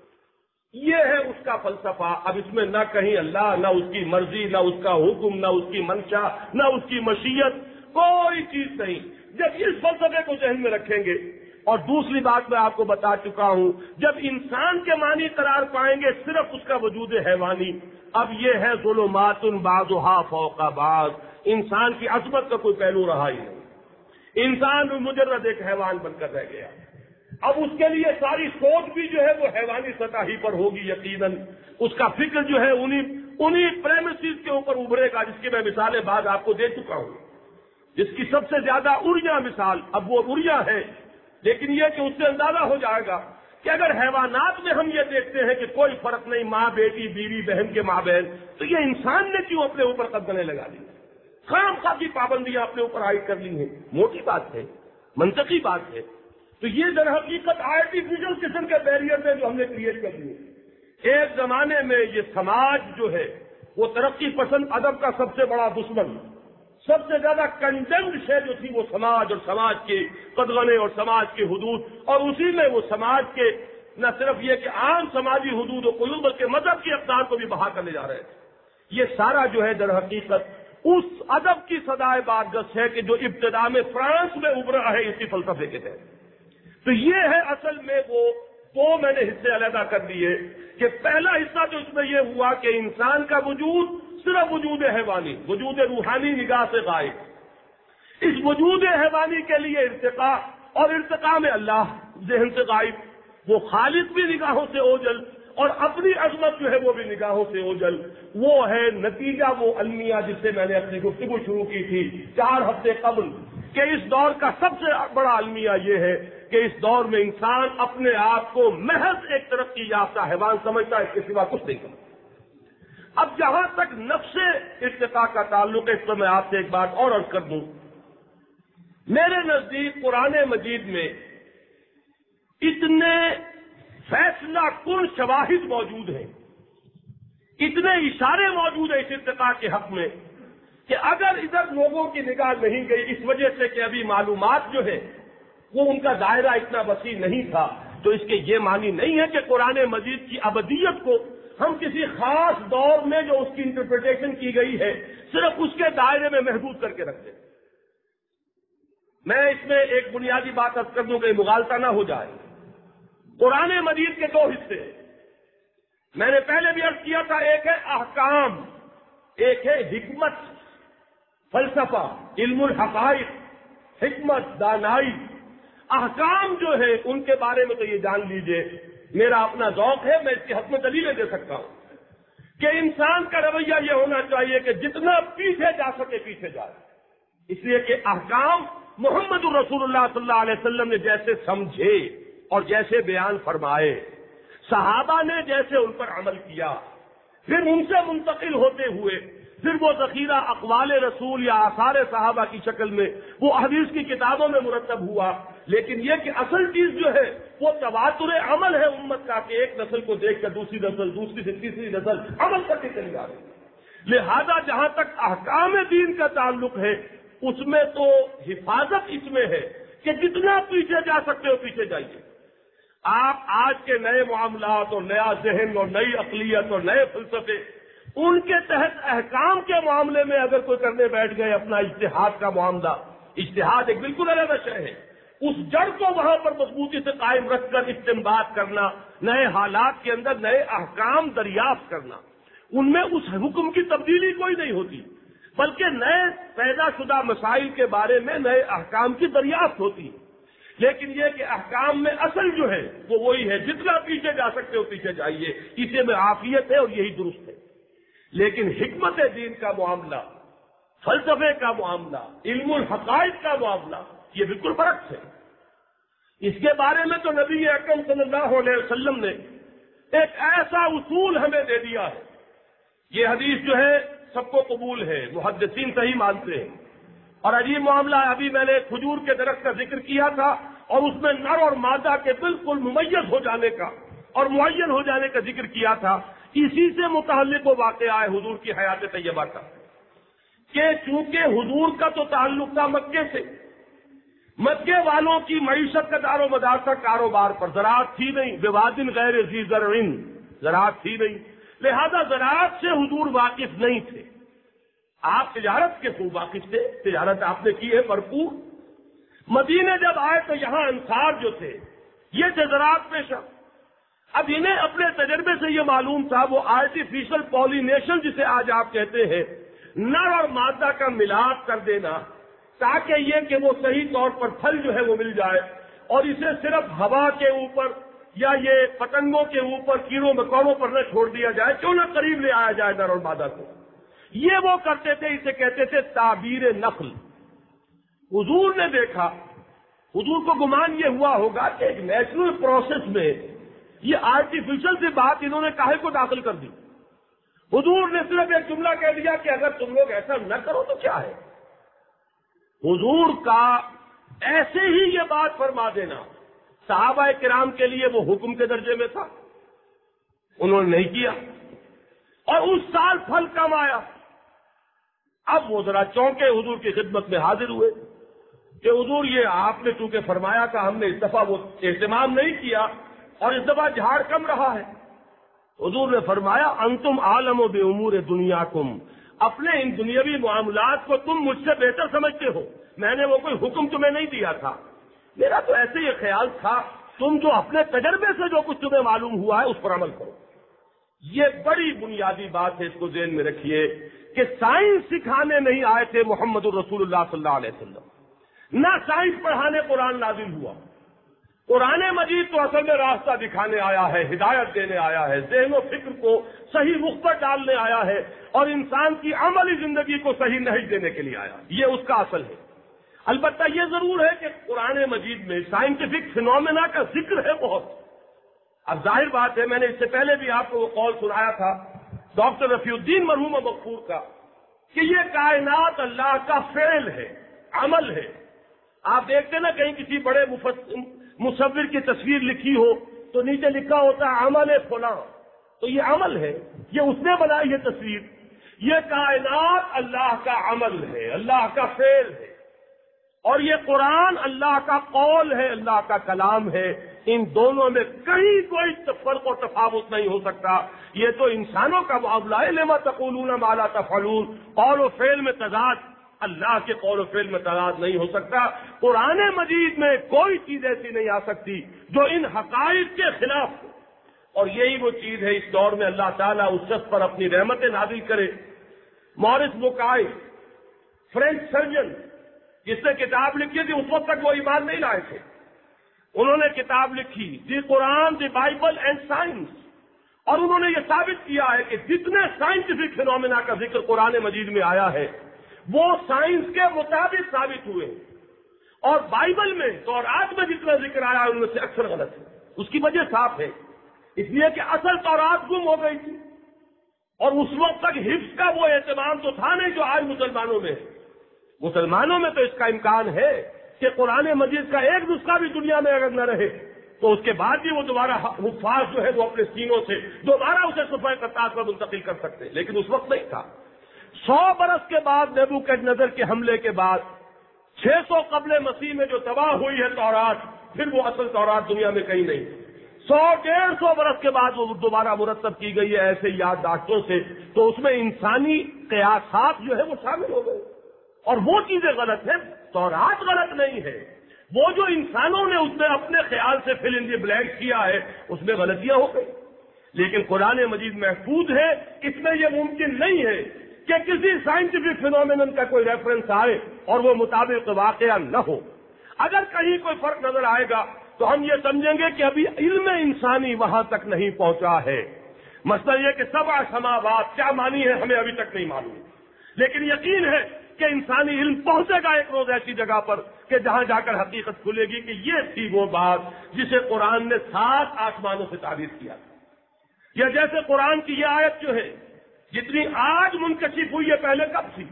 یہ ہے اس کا فلسفہ۔ اب اس میں نہ کہیں اللہ، نہ اس کی مرضی، نہ اس کا حکم، نہ اس کی منشا، نہ اس کی مشیت، کوئی چیز نہیں۔ جب اس فلسفے کو ذہن میں رکھیں گے، اور دوسری بات میں آپ کو بتا چکا ہوں، جب انسان کے معنی قرار پائیں گے صرف اس کا وجود حیوانی، اب یہ ہے ظلمات بعضها فوق بعض، انسان کی عظمت کا کوئی پہلو رہا ہی نہیں، انسان مجرد ایک حیوان بن کر رہ گیا۔ اب اس کے لیے ساری سوچ بھی جو ہے وہ حیوانی سطح ہی پر ہوگی یقیناً، اس کا فکر جو ہے انہی پریمیسز کے اوپر ابھرے گا، جس کی میں مثالیں بعد آپ کو دے چکا ہوں، جس کی سب سے زیادہ اڑیا مثال اب وہ اڑیا ہے، لیکن یہ کہ اس سے اندازہ ہو جائے گا کہ اگر حیوانات میں ہم یہ دیکھتے ہیں کہ کوئی فرق نہیں، ماں بیٹی، بیوی بہن کے ماں بہن، تو یہ انسان نے کیوں اپنے اوپر قدمیں لگا لی، خام خواہ کی پابندیاں اپنے اوپر عائد کر لی ہیں؟ موٹی بات ہے، منطقی بات ہے۔ تو یہ در حقیقت آرٹیفیشل قسم کے بیریئر ہیں جو ہم نے کریٹ کر دیے۔ ایک زمانے میں یہ سماج جو ہے وہ ترقی پسند ادب کا سب سے بڑا دشمن، سب سے زیادہ کنڈیمڈ شے جو تھی وہ سماج اور سماج کے قدغنے اور سماج کے حدود، اور اسی میں وہ سماج کے نہ صرف یہ کہ عام سماجی حدود و قیود بلکہ مذہب کی اقدار کو بھی بہا کرنے جا رہے تھے۔ یہ سارا جو ہے در حقیقت اس ادب کی صدائے بارگس ہے کہ جو ابتدا میں فرانس میں ابھرا ہے اسی فلسفے کے تحت۔ تو یہ ہے اصل میں وہ دو میں نے حصے علیحدہ کر دیے کہ پہلا حصہ تو اس میں یہ ہوا کہ انسان کا وجود صرف وجود حیوانی، وجود روحانی نگاہ سے غائب، اس وجود حیوانی کے لیے ارتقاء، اور ارتقاء میں اللہ ذہن سے غائب، وہ خالق بھی نگاہوں سے اوجل اور اپنی عظمت جو ہے وہ بھی نگاہوں سے اوجل۔ وہ ہے نتیجہ وہ المیہ جس سے میں نے اپنی گفتگو شروع کی تھی 4 ہفتے قبل، کہ اس دور کا سب سے بڑا المیہ یہ ہے کہ اس دور میں انسان اپنے آپ کو محض ایک ترقی یافتہ حیوان سمجھتا ہے، اس کے سوا کچھ نہیں سمجھتا۔ اب جہاں تک نفس ارتقاء کا تعلق ہے، اس پر میں آپ سے ایک بات اور عرض کر دوں۔ میرے نزدیک قرآن مجید میں اتنے فیصلہ کن شواہد موجود ہیں، اتنے اشارے موجود ہیں اس ارتقاء کے حق میں کہ اگر ادھر لوگوں کی نگاہ نہیں گئی اس وجہ سے کہ ابھی معلومات جو ہے وہ ان کا دائرہ اتنا وسیع نہیں تھا، تو اس کے یہ معنی نہیں ہے کہ قرآن مجید کی ابدیت کو ہم کسی خاص دور میں جو اس کی انٹرپریٹیشن کی گئی ہے صرف اس کے دائرے میں محدود کر کے رکھ دیں۔ میں اس میں ایک بنیادی بات عرض کر دوں کہ مغالطہ نہ ہو جائے۔ قرآن مجید کے 2 حصے میں نے پہلے بھی عرض کیا تھا، ایک ہے احکام، ایک ہے حکمت۔ فلسفہ، علم الحقائق، حکمت، دانائی، احکام جو ہے ان کے بارے میں تو یہ جان لیجئے، میرا اپنا ذوق ہے، میں اس کی حد میں دلیلیں دے سکتا ہوں کہ انسان کا رویہ یہ ہونا چاہیے کہ جتنا پیچھے جا سکے پیچھے جائے، اس لیے کہ احکام محمد الرسول اللہ صلی اللہ علیہ وسلم نے جیسے سمجھے اور جیسے بیان فرمائے، صحابہ نے جیسے ان پر عمل کیا، پھر ان سے منتقل ہوتے ہوئے پھر وہ ذخیرہ اقوال رسول یا آثار صحابہ کی شکل میں وہ حدیث کی کتابوں میں مرتب ہوا، لیکن یہ کہ اصل چیز جو ہے وہ تواتر عمل ہے امت کا، کہ ایک نسل کو دیکھ کر دوسری نسل، دوسری سے تیسری نسل عمل کرتے چلی آ رہی۔ لہذا جہاں تک احکام دین کا تعلق ہے اس میں تو حفاظت اس میں ہے کہ جتنا پیچھے جا سکتے ہو پیچھے جائیے۔ آپ آج کے نئے معاملات اور نیا ذہن اور نئی عقلیت اور نئے فلسفے ان کے تحت احکام کے معاملے میں اگر کوئی کرنے بیٹھ گئے اپنا اجتہاد کا معاملہ، اجتہاد ایک بالکل علیحدہ شے ہے، اس جڑ کو وہاں پر مضبوطی سے قائم رکھ کر استنباط کرنا، نئے حالات کے اندر نئے احکام دریافت کرنا، ان میں اس حکم کی تبدیلی کوئی نہیں ہوتی، بلکہ نئے پیدا شدہ مسائل کے بارے میں نئے احکام کی دریافت ہوتی ہے۔ لیکن یہ کہ احکام میں اصل جو ہے وہ وہی ہے، جتنا پیچھے جا سکتے ہو پیچھے جائیے، اسے میں عافیت ہے اور یہی درست ہے۔ لیکن حکمت دین کا معاملہ، فلسفے کا معاملہ، علم الحقائق کا معاملہ، یہ بالکل برعکس ہے۔ اس کے بارے میں تو نبی اکرم صلی اللہ علیہ وسلم نے ایک ایسا اصول ہمیں دے دیا ہے، یہ حدیث جو ہے سب کو قبول ہے، محدثین صحیح مانتے ہیں، اور عجیب معاملہ ہے، ابھی میں نے کھجور کے درخت کا ذکر کیا تھا اور اس میں نر اور مادہ کے بالکل ممیز ہو جانے کا اور معین ہو جانے کا ذکر کیا تھا، اسی سے متعلق وہ واقعہ ہے حضور کی حیات طیبہ کا، کہ چونکہ حضور کا تو تعلق تھا مکے سے، مکے والوں کی معیشت کا دار و مدار تھا کاروبار پر، زراعت تھی نہیں، بوادن غیر ذی زرع، زراعت تھی نہیں، لہذا زراعت سے حضور واقف نہیں تھے۔ آپ تجارت کے خوب واقف تھے، تجارت آپ نے کی ہے بھرپور۔ مدینے جب آئے تو یہاں انصار جو تھے یہ تھے زراعت پیشہ، اب انہیں اپنے تجربے سے یہ معلوم تھا وہ آرٹیفیشل پولینیشن جسے آج آپ کہتے ہیں، نر اور مادہ کا ملاپ کر دینا تاکہ یہ کہ وہ صحیح طور پر پھل جو ہے وہ مل جائے، اور اسے صرف ہوا کے اوپر یا یہ پتنگوں کے اوپر کیڑوں مکوڑوں پر نہ چھوڑ دیا جائے، کیوں نہ قریب لے آیا جائے نر اور مادہ کو، یہ وہ کرتے تھے، اسے کہتے تھے تعبیر نخل۔ حضور نے دیکھا، حضور کو گمان یہ ہوا ہوگا کہ ایک نیچرل پروسیس میں یہ آرٹیفیشل سے بات انہوں نے کاہے کو داخل کر دی۔ حضور نے صرف ایک جملہ کہہ دیا کہ اگر تم لوگ ایسا نہ کرو تو کیا ہے۔ حضور کا ایسے ہی یہ بات فرما دینا صحابہ کرام کے لیے وہ حکم کے درجے میں تھا، انہوں نے نہیں کیا، اور اس سال پھل کم آیا۔ اب وہ ذرا چونکے حضور کی خدمت میں حاضر ہوئے کہ حضور یہ آپ نے چونکہ فرمایا تھا، ہم نے اس دفعہ وہ اہتمام نہیں کیا اور اس دفعہ جھاڑ کم رہا ہے۔ حضور نے فرمایا انتم عالم و بامور دنیاکم، اپنے ان دنیاوی معاملات کو تم مجھ سے بہتر سمجھتے ہو، میں نے وہ کوئی حکم تمہیں نہیں دیا تھا، میرا تو ایسے ہی خیال تھا تم جو اپنے تجربے سے جو کچھ تمہیں معلوم ہوا ہے اس پر عمل کرو۔ یہ بڑی بنیادی بات ہے، اس کو ذہن میں رکھیے کہ سائنس سکھانے نہیں آئے تھے محمد الرسول اللہ صلی اللہ علیہ وسلم، نہ سائنس پڑھانے قرآن نازل ہوا۔ قرآن مجید تو اصل میں راستہ دکھانے آیا ہے، ہدایت دینے آیا ہے، ذہن و فکر کو صحیح رخ پر ڈالنے آیا ہے، اور انسان کی عملی زندگی کو صحیح نہج دینے کے لیے آیا، یہ اس کا اصل ہے۔ البتہ یہ ضرور ہے کہ قرآن مجید میں سائنٹیفک فینومینا کا ذکر ہے بہت۔ اب ظاہر بات ہے، میں نے اس سے پہلے بھی آپ کو وہ قول سنایا تھا ڈاکٹر رفیع الدین مرحوم مغفور کا، کہ یہ کائنات اللہ کا فعل ہے، عمل ہے۔ آپ دیکھتے نا کہیں کسی بڑے مصور کی تصویر لکھی ہو تو نیچے لکھا ہوتا ہے عمل فلاں، تو یہ عمل ہے، یہ اس نے بنائی یہ تصویر۔ یہ کائنات اللہ کا عمل ہے، اللہ کا فعل ہے، اور یہ قرآن اللہ کا قول ہے، اللہ کا کلام ہے۔ ان دونوں میں کہیں کوئی فرق و تفاوت نہیں ہو سکتا۔ یہ تو انسانوں کا معاملہ ہے، لما تقولون ما لا تفعلون، قول و فعل میں تضاد، اللہ کے قول و فعل میں تضاد نہیں ہو سکتا۔ قرآن مجید میں کوئی چیز ایسی نہیں آ سکتی جو ان حقائق کے خلاف ہو، اور یہی وہ چیز ہے اس دور میں اللہ تعالیٰ اس شخص پر اپنی رحمتیں نازل کرے۔ مورس بکائی فرینچ سرجن جس نے کتاب لکھی تھی، اس وقت تک وہ ایمان نہیں لائے تھے، انہوں نے کتاب لکھی دی قرآن دی بائبل اینڈ سائنس، اور انہوں نے یہ ثابت کیا ہے کہ جتنے سائنٹیفک فینومینا کا ذکر قرآن مجید میں آیا ہے وہ سائنس کے مطابق ثابت ہوئے، اور بائبل میں تورات میں جتنا ذکر آیا ہے ان میں سے اکثر غلط ہے۔ اس کی وجہ صاف ہے، اس لیے کہ اصل تورات گم ہو گئی تھی، اور اس وقت تک حفظ کا وہ اہتمام تو تھا نہیں جو آج مسلمانوں میں ہے۔ مسلمانوں میں تو اس کا امکان ہے کہ قرآن مجید کا ایک نسخہ بھی دنیا میں اگر نہ رہے تو اس کے بعد بھی وہ دوبارہ حفاظ جو ہے وہ اپنے سینوں سے دوبارہ اسے صفحہ کرتاس پر منتقل کر سکتے، لیکن اس وقت نہیں تھا۔ 100 برس کے بعد نیبوکڈنیزر کے حملے کے بعد 600 قبل مسیح میں جو تباہ ہوئی ہے تورات، پھر وہ اصل تورات دنیا میں کہیں نہیں۔ 100-150 برس کے بعد وہ دوبارہ مرتب کی گئی ہے ایسے یادداشتوں سے، تو اس میں انسانی قیاسات جو ہے وہ شامل ہو گئے، اور وہ چیزیں غلط ہیں۔ تورات غلط نہیں ہے، وہ جو انسانوں نے اس میں اپنے خیال سے فل ان دی بلینک کیا ہے اس میں غلطیاں ہو گئی، لیکن قرآن مجید محفوظ ہے۔ اس میں یہ ممکن نہیں ہے کہ کسی سائنٹیفک فینومینن کا کوئی ریفرنس آئے اور وہ مطابق واقعہ نہ ہو۔ اگر کہیں کوئی فرق نظر آئے گا تو ہم یہ سمجھیں گے کہ ابھی علم انسانی وہاں تک نہیں پہنچا ہے۔ مثلا یہ کہ 7 سماوات کیا مانی ہے ہمیں ابھی تک نہیں معلوم، لیکن یقین ہے کہ انسانی علم پہنچے گا ایک روز ایسی جگہ پر کہ جہاں جا کر حقیقت کھلے گی کہ یہ تھی وہ بات جسے قرآن نے 7 آسمانوں سے تعبیر کیا تھا۔ یا جیسے قرآن کی یہ آیت جو ہے جتنی آج منکشف ہوئی ہے پہلے کب تھی؟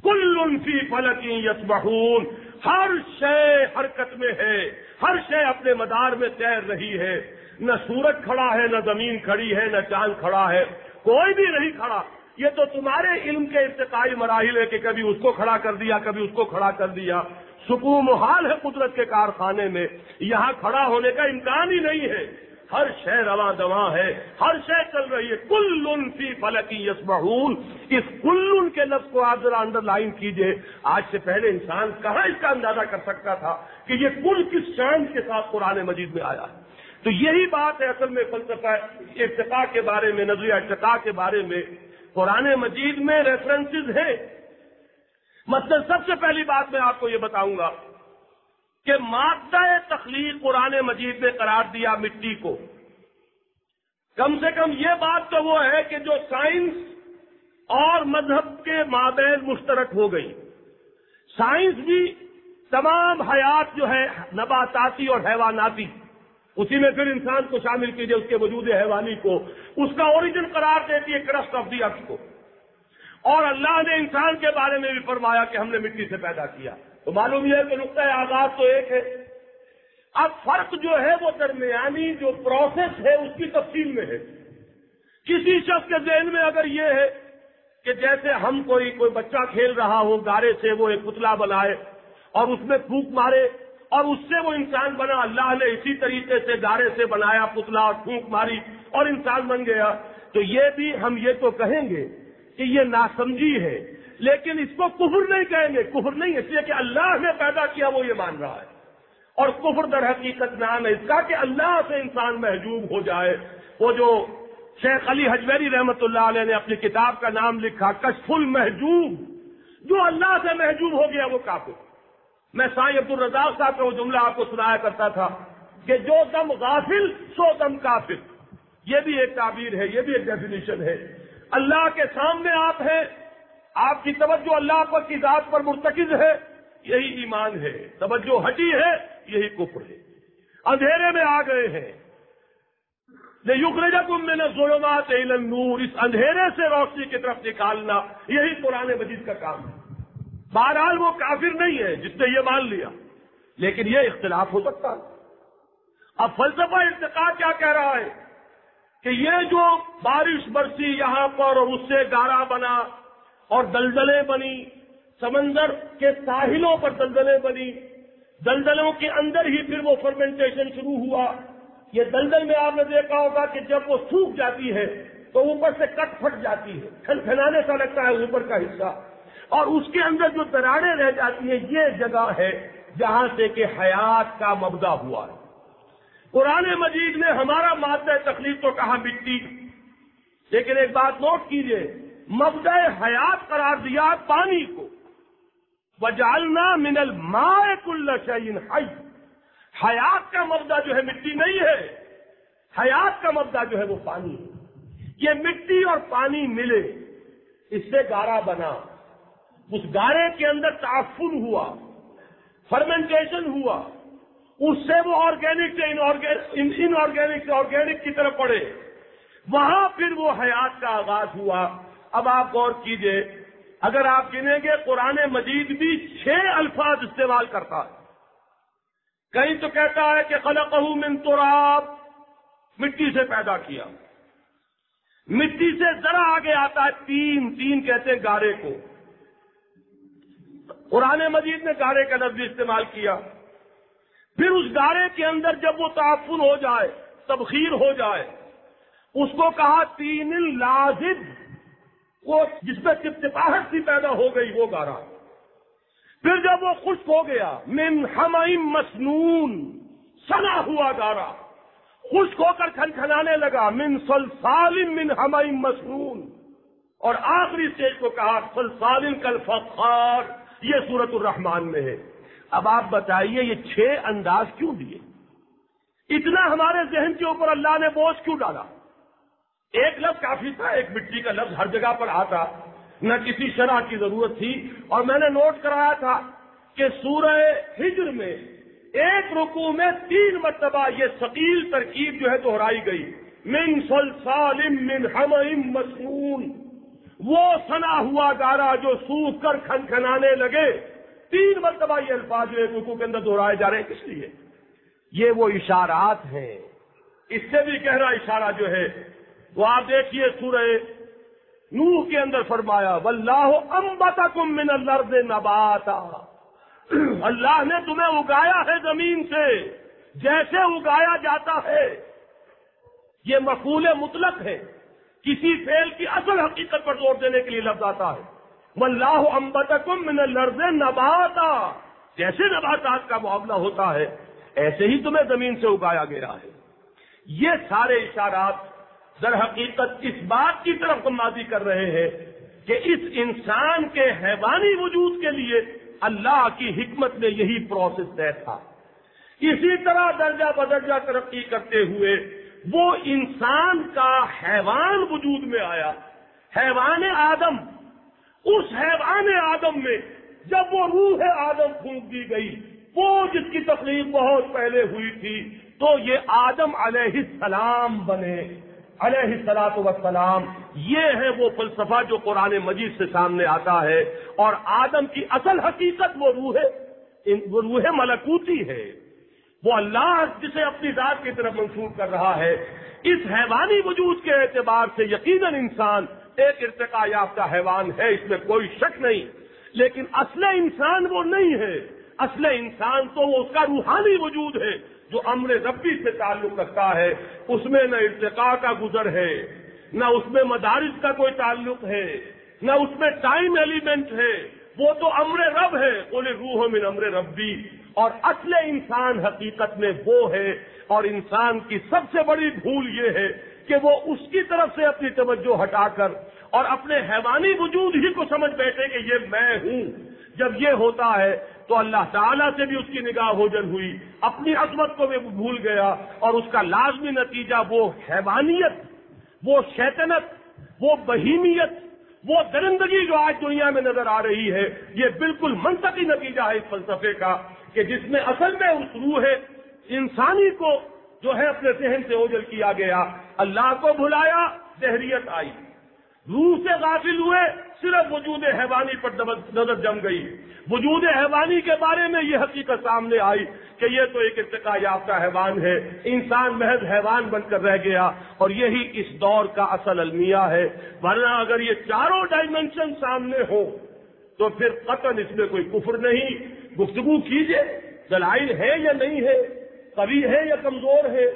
کل فی فلک یسبحون، ہر شے حرکت میں ہے، ہر شے اپنے مدار میں تیر رہی ہے، نہ سورج کھڑا ہے، نہ زمین کھڑی ہے، نہ چاند کھڑا ہے، کوئی بھی نہیں کھڑا۔ یہ تو تمہارے علم کے ارتقائی مراحل ہے کہ کبھی اس کو کھڑا کر دیا، کبھی اس کو کھڑا کر دیا۔ سکون محال ہے قدرت کے کارخانے میں، یہاں کھڑا ہونے کا امکان ہی نہیں ہے۔ ہر شے رواں دواں ہے، ہر شے چل رہی ہے۔ کل فی فلک یسبحون، اس کل کے لفظ کو آپ ذرا انڈر لائن کیجئے۔ آج سے پہلے انسان کہاں اس کا اندازہ کر سکتا تھا کہ یہ کل کس شان کے ساتھ قرآن مجید میں آیا ہے؟ تو یہی بات ہے اصل میں فلسفہ ارتقاء کے بارے میں، نظریہ ارتقاء کے بارے میں قرآن مجید میں ریفرنسز ہیں۔ مثلا سب سے پہلی بات میں آپ کو یہ بتاؤں گا کہ مادہ تخلیق قرآن مجید نے قرار دیا مٹی کو۔ کم سے کم یہ بات تو وہ ہے کہ جو سائنس اور مذہب کے مابین مشترک ہو گئی۔ سائنس بھی تمام حیات جو ہے نباتاتی اور حیواناتی، اسی میں پھر انسان کو شامل کیجئے، اس کے وجود حیوانی کو، اس کا اوریجن قرار دیتی ہے کرسٹ آف دی ارتھ کو۔ اور اللہ نے انسان کے بارے میں بھی فرمایا کہ ہم نے مٹی سے پیدا کیا، تو معلوم یہ ہے کہ نقطۂ آغاز تو ایک ہے۔ اب فرق جو ہے وہ درمیانی جو پروسیس ہے اس کی تفصیل میں ہے۔ کسی شخص کے ذہن میں اگر یہ ہے کہ جیسے ہم کوئی بچہ کھیل رہا ہو، گارے سے وہ ایک پتلا بنائے اور اس میں پھونک مارے اور اس سے وہ انسان بنا، اللہ نے اسی طریقے سے گارے سے بنایا پتلا اور پھونک ماری اور انسان بن گیا، تو یہ بھی ہم یہ تو کہیں گے کہ یہ ناسمجھی ہے، لیکن اس کو کفر نہیں کہیں گے۔ کفر نہیں، اس لیے کہ اللہ نے پیدا کیا وہ یہ مان رہا ہے، اور کفر در حقیقت نام ہے اس کا کہ اللہ سے انسان محجوب ہو جائے۔ وہ جو شیخ علی حجویری رحمت اللہ علیہ نے اپنی کتاب کا نام لکھا کشف المحجوب، جو اللہ سے محجوب ہو گیا وہ کافر۔ میں سائیں عبد الرزاق صاحب کا وہ جملہ آپ کو سنایا کرتا تھا کہ جو دم غافل سو دم کافر، یہ بھی ایک تعبیر ہے، یہ بھی ایک ڈیفینیشن ہے۔ اللہ کے سامنے آپ ہیں، آپ کی توجہ اللہ پر کی ذات پر مرتکز ہے، یہی ایمان ہے۔ توجہ ہٹی ہے، یہی کفر ہے۔ اندھیرے میں آ گئے ہیں، لِيُخْرِجَكُم مِّنَ الظُّلُمَاتِ إِلَى النُّورِ، اس اندھیرے سے روشنی کی طرف نکالنا، یہی قرآن مجید کا کام ہے۔ بہرحال وہ کافر نہیں ہے جس نے یہ مان لیا، لیکن یہ اختلاف ہو سکتا ہے۔ اب فلسفہ ارتقاء کیا کہہ رہا ہے کہ یہ جو بارش برسی یہاں پر اور اس سے گارا بنا اور دلدلیں بنی، سمندر کے ساحلوں پر دلدلیں بنی، دلدلوں کے اندر ہی پھر وہ فرمنٹیشن شروع ہوا۔ یہ دلدل میں آپ نے دیکھا ہوگا کہ جب وہ سوکھ جاتی ہے تو اوپر سے کٹ پھٹ جاتی ہے، کھنکھنانے سا لگتا ہے اوپر کا حصہ، اور اس کے اندر جو دراڑیں رہ جاتی ہیں، یہ جگہ ہے جہاں سے کہ حیات کا مبدا ہوا ہے۔ قرآن مجید نے ہمارا مادہ تخلیق تو کہا مٹی، لیکن ایک بات نوٹ کیجئے، مبدا حیات قرار دیا پانی کو۔ وجعلنا من الماء كل شيء حي، حیات کا مبدا جو ہے مٹی نہیں ہے، حیات کا مبدا جو ہے وہ پانی ہے۔ یہ مٹی اور پانی ملے، اس سے گارا بنا، اس گارے کے اندر تعفن ہوا، فرمنٹیشن ہوا، اس سے وہ آرگینک سے ان آرگینک سے آرگینک کی طرف پڑے، وہاں پھر وہ حیات کا آغاز ہوا۔ اب آپ غور کیجئے، اگر آپ گنیں گے قرآن مجید بھی 6 الفاظ استعمال کرتا ہے۔ کہیں تو کہتا ہے کہ خلقہ من تراب، مٹی سے پیدا کیا، مٹی سے ذرا آگے آتا ہے تین کہتے ہیں گارے کو، قرآن مجید نے گارے کا لفظ استعمال کیا۔ پھر اس گارے کے اندر جب وہ تعفن ہو جائے، تبخیر ہو جائے، اس کو کہا تین لازب، وہ جس میں چپچپاہٹ سی پیدا ہو گئی وہ گارا۔ پھر جب وہ خشک ہو گیا، من حمیم مسنون، سنا ہوا گارا، خشک ہو کر کھنکھنانے لگا، من صلصال من حمیم مسنون، اور آخری اسٹیج کو کہا صلصال کالفخار، یہ سورۃ الرحمن میں ہے۔ اب آپ بتائیے یہ 6 انداز کیوں دیے؟ اتنا ہمارے ذہن کے اوپر اللہ نے بوجھ کیوں ڈالا؟ ایک لفظ کافی تھا، ایک مٹی کا لفظ ہر جگہ پر آتا، نہ کسی شرح کی ضرورت تھی۔ اور میں نے نوٹ کرایا تھا کہ سورہ ہجر میں ایک رکوع میں 3 مرتبہ یہ ثقیل ترکیب جو ہے دہرائی گئی، من صلصال من حمیم مسنون، وہ سنا ہوا گارا جو سوکھ کر کھنکھنانے لگے۔ 3 مرتبہ یہ الفاظ جو ایک رکوع کے اندر دہرائے جا رہے ہیں، کس لیے؟ یہ وہ اشارات ہیں۔ اس سے بھی گہرا اشارہ جو ہے وہ آپ دیکھیے سورہ نوح کے اندر فرمایا واللہ انبتکم من الارض نباتا، اللہ نے تمہیں اگایا ہے زمین سے جیسے اگایا جاتا ہے۔ یہ مفعول مطلق ہے، کسی فعل کی اصل حقیقت پر زور دینے کے لیے لفظ آتا ہے۔ واللہ انبتکم من الارض نباتا، جیسے نباتات کا معاملہ ہوتا ہے ایسے ہی تمہیں زمین سے اگایا گیا ہے۔ یہ سارے اشارات در حقیقت اس بات کی طرف ماضی کر رہے ہیں کہ اس انسان کے حیوانی وجود کے لیے اللہ کی حکمت میں یہی پروسیس طے تھا۔ اسی طرح درجہ بدرجہ ترقی کرتے ہوئے وہ انسان کا حیوان وجود میں آیا، حیوان آدم۔ اس حیوان آدم میں جب وہ روح آدم پھونک دی گئی، وہ جس کی تخلیق بہت پہلے ہوئی تھی، تو یہ آدم علیہ السلام بنے، علیہ الصلوۃ والسلام۔ یہ ہے وہ فلسفہ جو قرآن مجید سے سامنے آتا ہے، اور آدم کی اصل حقیقت وہ روح ملکوتی ہے، وہ اللہ جسے اپنی ذات کی طرف منسوب کر رہا ہے۔ اس حیوانی وجود کے اعتبار سے یقیناً انسان ایک ارتقاء یافتہ حیوان ہے، اس میں کوئی شک نہیں، لیکن اصل انسان وہ نہیں ہے۔ اصل انسان تو وہ اس کا روحانی وجود ہے جو امر ربی سے تعلق رکھتا ہے، اس میں نہ ارتقاء کا گزر ہے، نہ اس میں مدارس کا کوئی تعلق ہے، نہ اس میں ٹائم ایلیمنٹ ہے، وہ تو امر رب ہے، قل الروح من امر ربی۔ اور اصل انسان حقیقت میں وہ ہے، اور انسان کی سب سے بڑی بھول یہ ہے کہ وہ اس کی طرف سے اپنی توجہ ہٹا کر اور اپنے حیوانی وجود ہی کو سمجھ بیٹھے کہ یہ میں ہوں۔ جب یہ ہوتا ہے تو اللہ تعالیٰ سے بھی اس کی نگاہ اوجھل ہوئی، اپنی عظمت کو بھی بھول گیا، اور اس کا لازمی نتیجہ وہ حیوانیت، وہ شیطنت، وہ بہیمیت، وہ درندگی جو آج دنیا میں نظر آ رہی ہے، یہ بالکل منطقی نتیجہ ہے اس فلسفے کا کہ جس میں اصل میں اس روح انسانی کو جو ہے اپنے ذہن سے اوجھل کیا گیا، اللہ کو بھلایا، دہریت آئی، روح سے غافل ہوئے، صرف وجود حیوانی پر نظر جم گئی۔ وجود حیوانی کے بارے میں یہ حقیقت سامنے آئی کہ یہ تو ایک ارتقاء یافتہ حیوان ہے، انسان محض حیوان بن کر رہ گیا، اور یہی اس دور کا اصل المیہ ہے۔ ورنہ اگر یہ چاروں ڈائمنشن سامنے ہو تو پھر قطعاً اس میں کوئی کفر نہیں۔ گفتگو کیجئے، دلائل ہے یا نہیں ہے، قوی ہے یا کمزور ہے،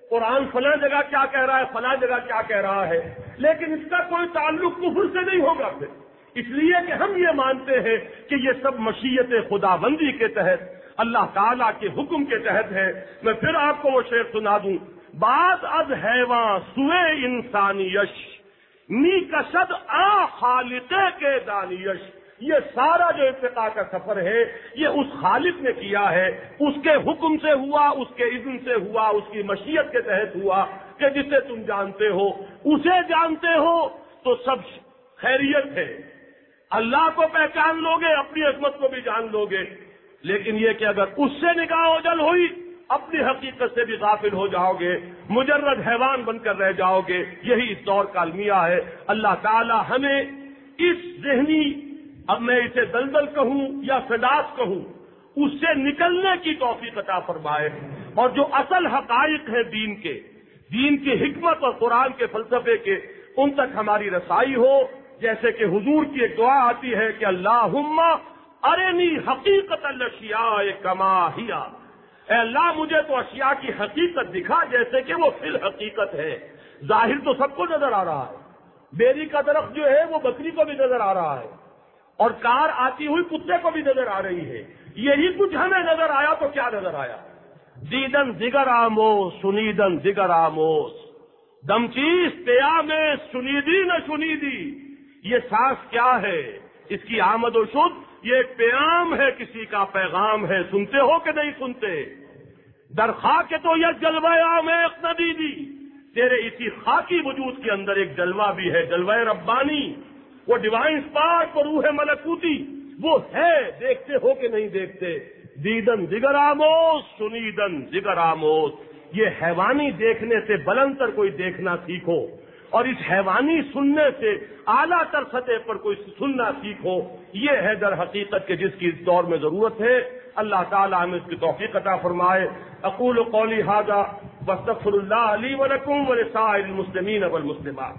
قرآن فلاں جگہ کیا کہہ رہا ہے، فلاں جگہ کیا کہہ رہا ہے، لیکن اس کا کوئی تعلق کفر سے نہیں ہوگا پھر، اس لیے کہ ہم یہ مانتے ہیں کہ یہ سب مشیت خداوندی کے تحت، اللہ تعالیٰ کے حکم کے تحت ہے۔ میں پھر آپ کو وہ شعر سنا دوں، بعد از حیوان سوئے انسانیش، نی کشد آ خالقے کے دانیش۔ یہ سارا جو ارتقاء کا سفر ہے یہ اس خالق نے کیا ہے، اس کے حکم سے ہوا، اس کے اذن سے ہوا، اس کی مشیت کے تحت ہوا کہ جسے تم جانتے ہو اسے جانتے ہو تو سب خیریت ہے۔ اللہ کو پہچان لوگے، اپنی عظمت کو بھی جان لوگے، لیکن یہ کہ اگر اس سے نگاہ اوجل ہوئی اپنی حقیقت سے بھی غافل ہو جاؤ گے، مجرد حیوان بن کر رہ جاؤ گے۔ یہی اس دور کا المیہ ہے۔ اللہ تعالی ہمیں اس ذہنی، اب میں اسے دلدل کہوں یا فداس کہوں، اس سے نکلنے کی توفیق عطا فرمائے، اور جو اصل حقائق ہیں دین کی حکمت اور قرآن کے فلسفے کے، ان تک ہماری رسائی ہو۔ جیسے کہ حضور کی ایک دعا آتی ہے کہ اللہم ارنی حقیقت الاشیاء کما ہی، اے اللہ مجھے تو اشیاء کی حقیقت دکھا جیسے کہ وہ فی الحقیقت ہے۔ ظاہر تو سب کو نظر آ رہا ہے، بیری کا درخت جو ہے وہ بکری کو بھی نظر آ رہا ہے، اور کار آتی ہوئی کتے کو بھی نظر آ رہی ہے۔ یہی کچھ ہمیں نظر آیا تو کیا نظر آیا؟ دیدن دیگر آموز سنیدن دیگر آموز، دمچیز پیام سنیدی نہ سنیدی۔ یہ سانس کیا ہے؟ اس کی آمد و شد یہ ایک پیام ہے، کسی کا پیغام ہے، سنتے ہو کہ نہیں سنتے؟ در خاک تو یہ جلوہ عمیق ندیدی، تیرے اسی خاکی وجود کے اندر ایک جلوہ بھی ہے، جلوہ ربانی، وہ ڈیوائن اسپارک اور روح ملکوتی، وہ ہے، دیکھتے ہو کہ نہیں دیکھتے؟ دیدن دیگر آموز سنیدن دیگر آموز، یہ حیوانی دیکھنے سے بلند تر کوئی دیکھنا سیکھو، اور اس حیوانی سننے سے اعلیٰ تر سطح پر کوئی سننا سیکھو۔ یہ ہے در حقیقت کہ جس کی اس دور میں ضرورت ہے۔ اللہ تعالی ہمیں اس کی توفیق عطا فرمائے۔ اقول قولی ھذا واستغفر اللہ لی ولکم ولسائر المسلمین والمسلمات۔